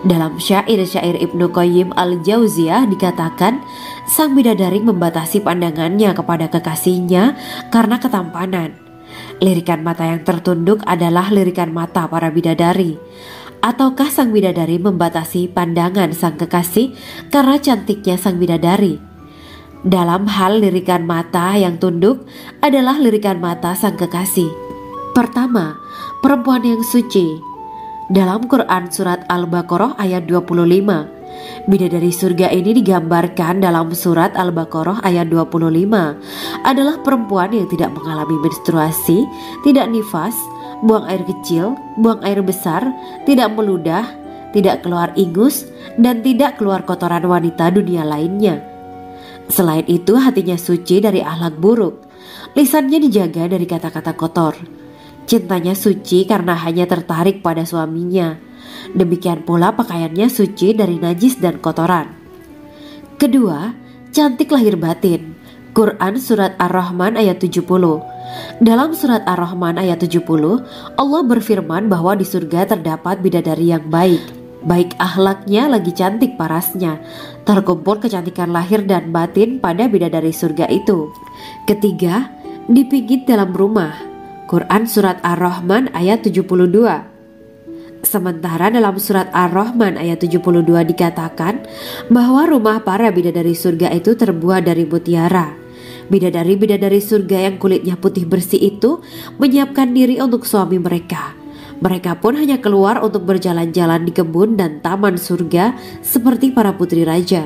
Dalam syair-syair Ibnu Qayyim Al-Jauziyah dikatakan, sang bidadari membatasi pandangannya kepada kekasihnya karena ketampanan. Lirikan mata yang tertunduk adalah lirikan mata para bidadari. Ataukah sang bidadari membatasi pandangan sang kekasih karena cantiknya sang bidadari? Dalam hal lirikan mata yang tunduk adalah lirikan mata sang kekasih. Pertama, perempuan yang suci. Dalam Quran Surat Al-Baqarah ayat 25, bidadari surga ini digambarkan dalam Surat Al-Baqarah ayat 25 adalah perempuan yang tidak mengalami menstruasi, tidak nifas, buang air kecil, buang air besar, tidak meludah, tidak keluar ingus, dan tidak keluar kotoran wanita dunia lainnya. Selain itu, hatinya suci dari akhlak buruk, lisannya dijaga dari kata-kata kotor. Cintanya suci karena hanya tertarik pada suaminya. Demikian pula pakaiannya suci dari najis dan kotoran. Kedua, cantik lahir batin. Quran Surat Ar-Rahman ayat 70. Dalam Surat Ar-Rahman ayat 70, Allah berfirman bahwa di surga terdapat bidadari yang baik. Baik akhlaknya lagi cantik parasnya. Terkumpul kecantikan lahir dan batin pada bidadari surga itu. Ketiga, dipijit dalam rumah. Quran Surat Ar-Rahman ayat 72. Sementara dalam Surat Ar-Rahman ayat 72 dikatakan bahwa rumah para bidadari surga itu terbuat dari mutiara. Bidadari-bidadari surga yang kulitnya putih bersih itu menyiapkan diri untuk suami mereka. Mereka pun hanya keluar untuk berjalan-jalan di kebun dan taman surga seperti para putri raja.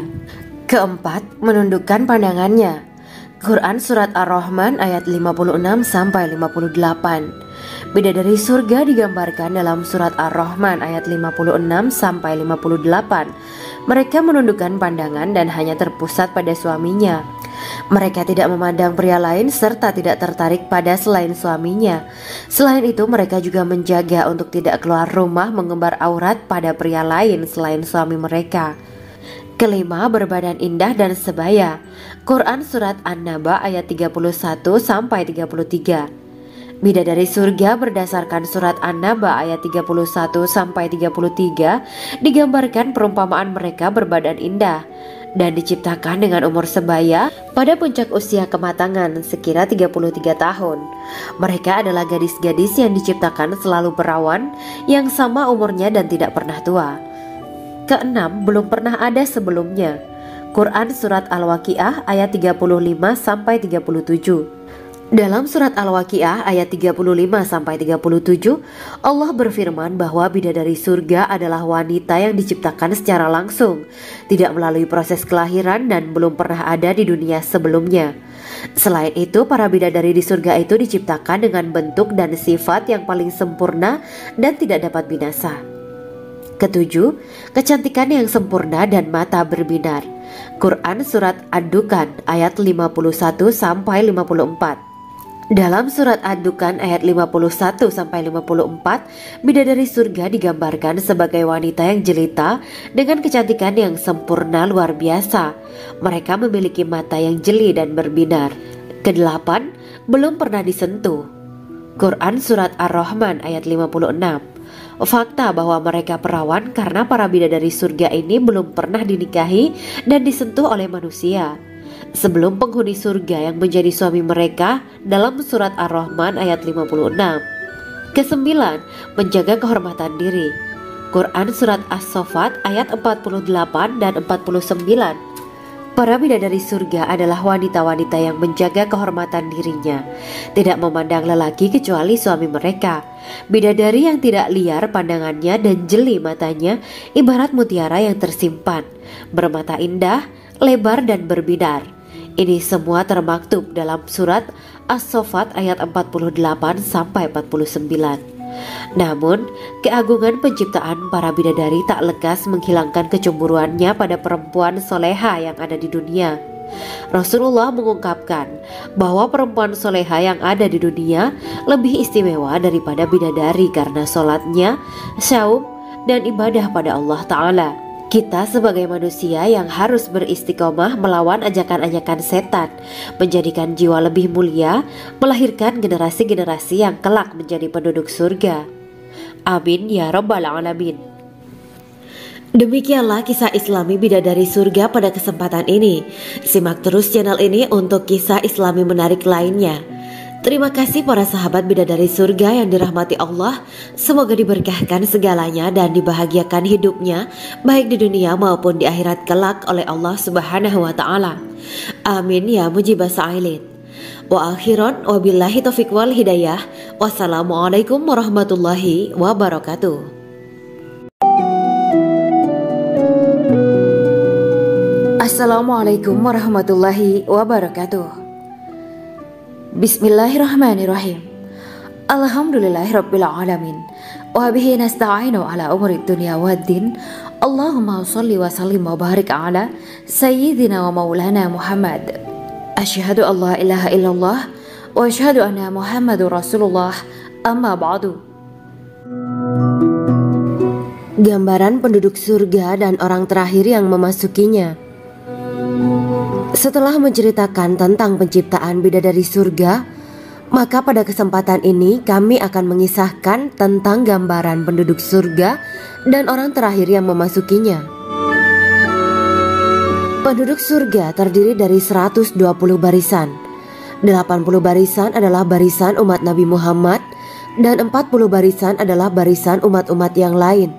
Keempat, menundukkan pandangannya. Quran Surat Ar-Rahman ayat 56-58. Bidadari surga digambarkan dalam Surat Ar-Rahman ayat 56-58. Mereka menundukkan pandangan dan hanya terpusat pada suaminya. Mereka tidak memandang pria lain serta tidak tertarik pada selain suaminya. Selain itu, mereka juga menjaga untuk tidak keluar rumah mengembar aurat pada pria lain selain suami mereka. Kelima, berbadan indah dan sebaya. Quran Surat An-Naba ayat 31-33. Bidadari surga berdasarkan Surat An-Naba ayat 31-33 digambarkan perumpamaan mereka berbadan indah dan diciptakan dengan umur sebaya pada puncak usia kematangan sekira 33 tahun. Mereka adalah gadis-gadis yang diciptakan selalu perawan yang sama umurnya dan tidak pernah tua. Keenam, belum pernah ada sebelumnya. Quran Surat Al-Waqiah ayat 35-37. Dalam Surat Al-Waqiah ayat 35-37, Allah berfirman bahwa bidadari surga adalah wanita yang diciptakan secara langsung, tidak melalui proses kelahiran dan belum pernah ada di dunia sebelumnya. Selain itu, para bidadari di surga itu diciptakan dengan bentuk dan sifat yang paling sempurna dan tidak dapat binasa. Ketujuh, kecantikan yang sempurna dan mata berbinar. Quran Surat Ad-Dukhan ayat 51-54. Dalam surat Ad-Dukhan ayat 51-54, bidadari surga digambarkan sebagai wanita yang jelita dengan kecantikan yang sempurna luar biasa. Mereka memiliki mata yang jeli dan berbinar. Kedelapan, belum pernah disentuh. Quran surat Ar-Rahman ayat 56. Fakta bahwa mereka perawan karena para bidadari surga ini belum pernah dinikahi dan disentuh oleh manusia sebelum penghuni surga yang menjadi suami mereka dalam surat Ar-Rahman ayat 56. Kesembilan, menjaga kehormatan diri. Quran surat As-Saffat ayat 48 dan 49. Para bidadari surga adalah wanita-wanita yang menjaga kehormatan dirinya, tidak memandang lelaki kecuali suami mereka. Bidadari yang tidak liar pandangannya dan jeli matanya ibarat mutiara yang tersimpan, bermata indah, lebar dan berbinar. Ini semua termaktub dalam surat As-Saffat ayat 48-49. Namun, keagungan penciptaan para bidadari tak lekas menghilangkan kecemburuannya pada perempuan soleha yang ada di dunia. Rasulullah mengungkapkan bahwa perempuan soleha yang ada di dunia lebih istimewa daripada bidadari karena sholatnya, syaum, dan ibadah pada Allah Ta'ala. Kita sebagai manusia yang harus beristiqomah melawan ajakan-ajakan setan, menjadikan jiwa lebih mulia, melahirkan generasi-generasi yang kelak menjadi penduduk surga. Amin ya Rabbal Alamin. Demikianlah kisah Islami bidadari surga pada kesempatan ini. Simak terus channel ini untuk kisah Islami menarik lainnya. Terima kasih para sahabat bidadari surga yang dirahmati Allah. Semoga diberkahkan segalanya dan dibahagiakan hidupnya baik di dunia maupun di akhirat kelak oleh Allah Subhanahu wa Ta'ala. Amin ya mujibah sa'ilin. Wa akhiran wabillahi taufiq wal hidayah. Wassalamualaikum warahmatullahi wabarakatuh. Assalamualaikum warahmatullahi wabarakatuh. Bismillahirrahmanirrahim. Alhamdulillahirabbil alamin. Wa bihi nasta'inu ala umuri dunya waddin. Allahumma shalli wa sallim wa barik ala sayyidina wa maulana Muhammad. Asyhadu an la ilaha illallah wa asyhadu anna Muhammadur Rasulullah. Amma ba'du. Gambaran penduduk surga dan orang terakhir yang memasukinya. Setelah menceritakan tentang penciptaan bidadari surga, maka pada kesempatan ini kami akan mengisahkan tentang gambaran penduduk surga dan orang terakhir yang memasukinya. Penduduk surga terdiri dari 120 barisan. 80 barisan adalah barisan umat Nabi Muhammad dan 40 barisan adalah barisan umat-umat yang lain.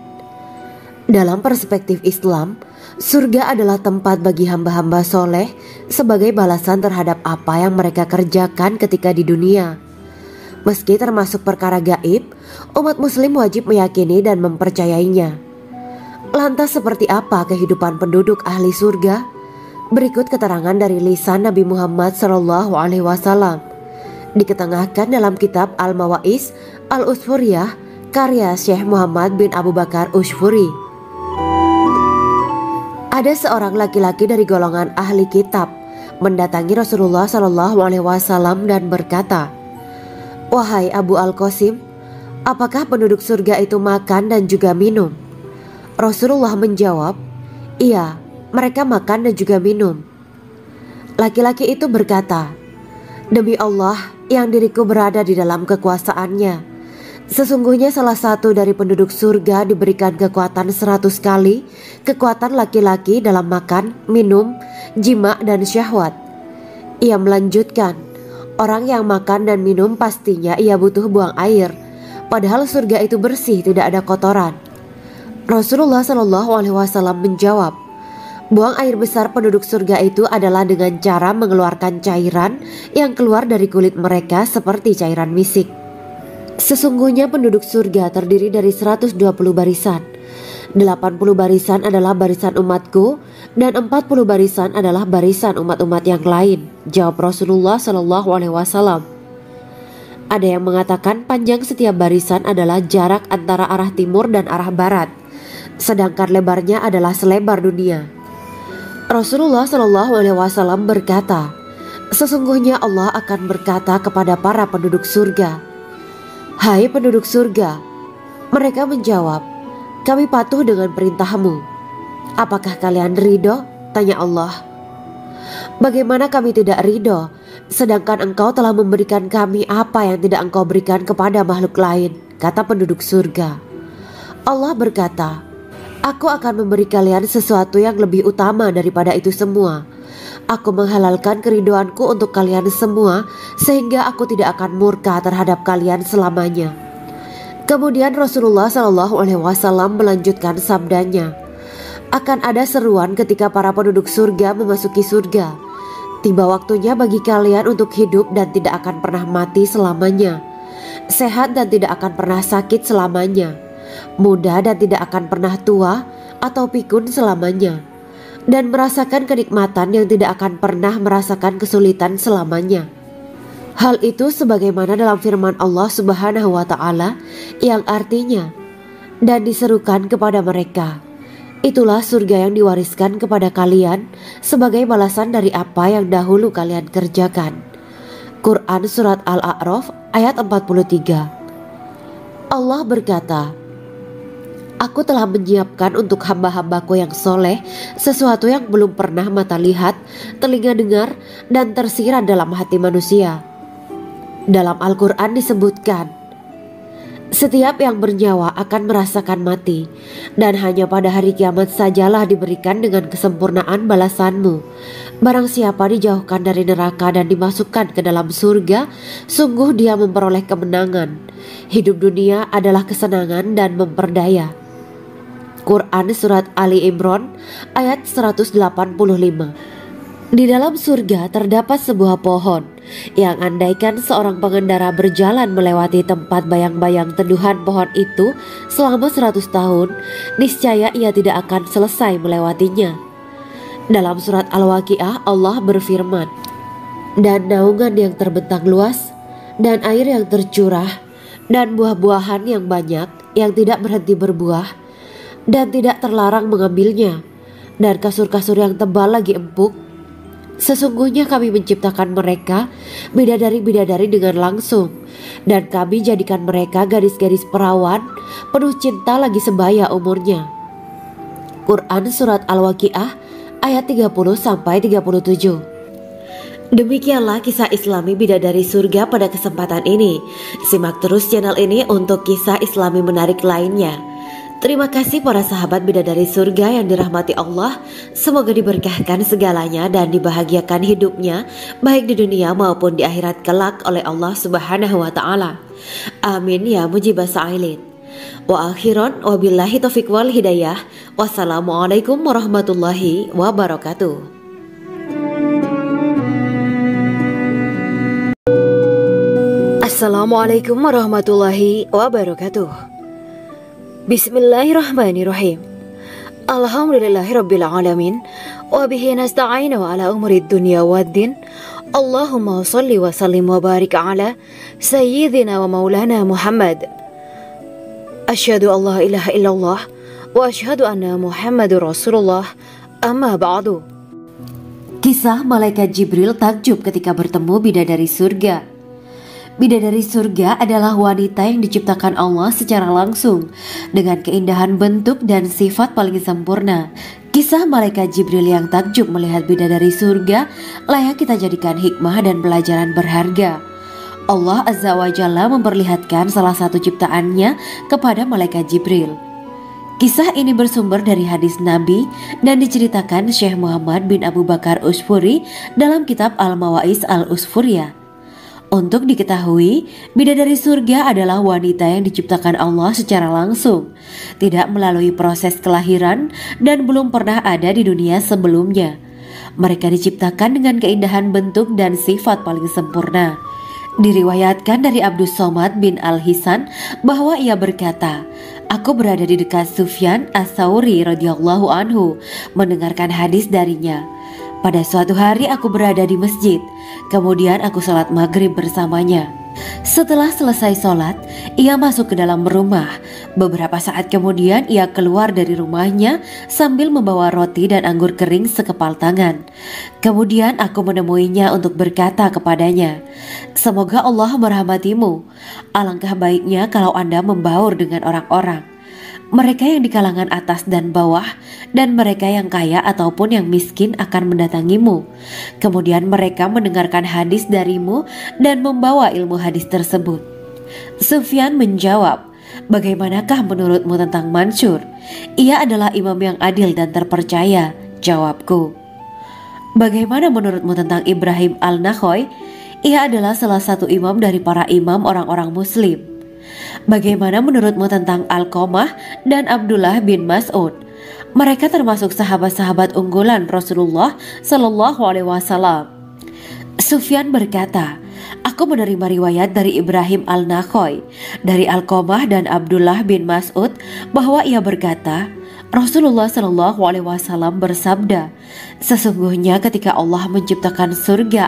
Dalam perspektif Islam, surga adalah tempat bagi hamba-hamba soleh sebagai balasan terhadap apa yang mereka kerjakan ketika di dunia. Meski termasuk perkara gaib, umat muslim wajib meyakini dan mempercayainya. Lantas seperti apa kehidupan penduduk ahli surga? Berikut keterangan dari lisan Nabi Muhammad SAW, diketengahkan dalam kitab Al-Mawaiz Al-Usfuriyah karya Syekh Muhammad bin Abu Bakar Ushfuri. Ada seorang laki-laki dari golongan ahli kitab mendatangi Rasulullah SAW dan berkata, "Wahai Abu Al-Qasim, apakah penduduk surga itu makan dan juga minum?" Rasulullah menjawab, "Iya, mereka makan dan juga minum." Laki-laki itu berkata, "Demi Allah yang diriku berada di dalam kekuasaannya, sesungguhnya salah satu dari penduduk surga diberikan kekuatan 100 kali kekuatan laki-laki dalam makan, minum, jima, dan syahwat." Ia melanjutkan, "Orang yang makan dan minum pastinya ia butuh buang air, padahal surga itu bersih, tidak ada kotoran." Rasulullah SAW menjawab, "Buang air besar penduduk surga itu adalah dengan cara mengeluarkan cairan yang keluar dari kulit mereka seperti cairan misik." Sesungguhnya penduduk surga terdiri dari 120 barisan. 80 barisan adalah barisan umatku dan 40 barisan adalah barisan umat-umat yang lain, jawab Rasulullah SAW. Ada yang mengatakan panjang setiap barisan adalah jarak antara arah timur dan arah barat, sedangkan lebarnya adalah selebar dunia. Rasulullah SAW berkata, Sesungguhnya Allah akan berkata kepada para penduduk surga, "Hai penduduk surga." Mereka menjawab, "Kami patuh dengan perintahmu." "Apakah kalian ridho?" tanya Allah. "Bagaimana kami tidak ridho, sedangkan engkau telah memberikan kami apa yang tidak engkau berikan kepada makhluk lain," kata penduduk surga. Allah berkata, "Aku akan memberi kalian sesuatu yang lebih utama daripada itu semua. Aku menghalalkan keridoanku untuk kalian semua, sehingga aku tidak akan murka terhadap kalian selamanya." Kemudian Rasulullah SAW melanjutkan sabdanya, "Akan ada seruan ketika para penduduk surga memasuki surga. Tiba waktunya bagi kalian untuk hidup dan tidak akan pernah mati selamanya, sehat dan tidak akan pernah sakit selamanya, muda dan tidak akan pernah tua atau pikun selamanya, dan merasakan kenikmatan yang tidak akan pernah merasakan kesulitan selamanya." Hal itu sebagaimana dalam firman Allah Subhanahu wa Ta'ala yang artinya, "Dan diserukan kepada mereka, itulah surga yang diwariskan kepada kalian sebagai balasan dari apa yang dahulu kalian kerjakan." Quran Surat Al-A'raf ayat 43. Allah berkata, "Aku telah menyiapkan untuk hamba-hambaku yang soleh sesuatu yang belum pernah mata lihat, telinga dengar, dan tersirat dalam hati manusia." Dalam Al-Quran disebutkan, "Setiap yang bernyawa akan merasakan mati, dan hanya pada hari kiamat sajalah diberikan dengan kesempurnaan balasanmu. Barang siapa dijauhkan dari neraka dan dimasukkan ke dalam surga, sungguh dia memperoleh kemenangan. Hidup dunia adalah kesenangan dan memperdaya." Quran Surat Ali Imran ayat 185. Di dalam surga terdapat sebuah pohon yang andaikan seorang pengendara berjalan melewati tempat bayang-bayang teduhan pohon itu selama 100 tahun, niscaya ia tidak akan selesai melewatinya. Dalam surat Al-Waqiah Allah berfirman, "Dan naungan yang terbentang luas, dan air yang tercurah, dan buah-buahan yang banyak yang tidak berhenti berbuah, dan tidak terlarang mengambilnya, dan kasur-kasur yang tebal lagi empuk. Sesungguhnya kami menciptakan mereka bidadari-bidadari dengan langsung, dan kami jadikan mereka gadis-gadis perawan penuh cinta lagi sebaya umurnya." Quran Surat Al-Waqiah ayat 30-37. Demikianlah kisah Islami bidadari surga pada kesempatan ini. Simak terus channel ini untuk kisah Islami menarik lainnya. Terima kasih para sahabat bidadari surga yang dirahmati Allah. Semoga diberkahkan segalanya dan dibahagiakan hidupnya, baik di dunia maupun di akhirat kelak oleh Allah Subhanahu wa Ta'ala. Amin ya mujibah sa'ilin. Wa akhiran wabillahi taufiq wal hidayah. Wassalamualaikum warahmatullahi wabarakatuh. Assalamualaikum warahmatullahi wabarakatuh. Bismillahirrahmanirrahim. Alhamdulillahirabbil alamin wa bihi nasta'inu ala umuri dunya waddin. Allahumma shalli wa sallim wa barik ala sayyidina wa maulana Muhammad. Asyhadu an la ilaha illallah wa asyhadu anna Muhammadur Rasulullah. Amma ba'du. Kisah malaikat Jibril takjub ketika bertemu bidadari surga. Bidadari surga adalah wanita yang diciptakan Allah secara langsung dengan keindahan bentuk dan sifat paling sempurna. Kisah malaikat Jibril yang takjub melihat bidadari surga layak kita jadikan hikmah dan pelajaran berharga. Allah Azza wa Jalla memperlihatkan salah satu ciptaannya kepada malaikat Jibril. Kisah ini bersumber dari hadis Nabi dan diceritakan Syekh Muhammad bin Abu Bakar Usfuri dalam kitab Al-Mawaiz Al-Usfuriyah. Untuk diketahui, bidadari surga adalah wanita yang diciptakan Allah secara langsung, tidak melalui proses kelahiran dan belum pernah ada di dunia sebelumnya. Mereka diciptakan dengan keindahan bentuk dan sifat paling sempurna. Diriwayatkan dari Abdus Somad bin Al-Hisan bahwa ia berkata, "Aku berada di dekat Sufyan As-Sauri radhiyallahu anhu mendengarkan hadis darinya. Pada suatu hari aku berada di masjid, kemudian aku salat maghrib bersamanya. Setelah selesai sholat, ia masuk ke dalam rumah. Beberapa saat kemudian ia keluar dari rumahnya sambil membawa roti dan anggur kering sekepal tangan. Kemudian aku menemuinya untuk berkata kepadanya, "Semoga Allah merahmatimu. Alangkah baiknya kalau Anda membaur dengan orang-orang. Mereka yang di kalangan atas dan bawah, dan mereka yang kaya ataupun yang miskin akan mendatangimu. Kemudian mereka mendengarkan hadis darimu dan membawa ilmu hadis tersebut." Sufyan menjawab, "Bagaimanakah menurutmu tentang Mansur? Ia adalah imam yang adil dan terpercaya." Jawabku, "Bagaimana menurutmu tentang Ibrahim al-Nakhoy? Ia adalah salah satu imam dari para imam orang-orang muslim." "Bagaimana menurutmu tentang Alqamah dan Abdullah bin Mas'ud? Mereka termasuk sahabat-sahabat unggulan Rasulullah Shallallahu Alaihi Wasallam." Sufyan berkata, "Aku menerima riwayat dari Ibrahim al-Nakhoy, dari Alqamah dan Abdullah bin Mas'ud bahwa ia berkata, Rasulullah Shallallahu Alaihi Wasallam bersabda, sesungguhnya ketika Allah menciptakan surga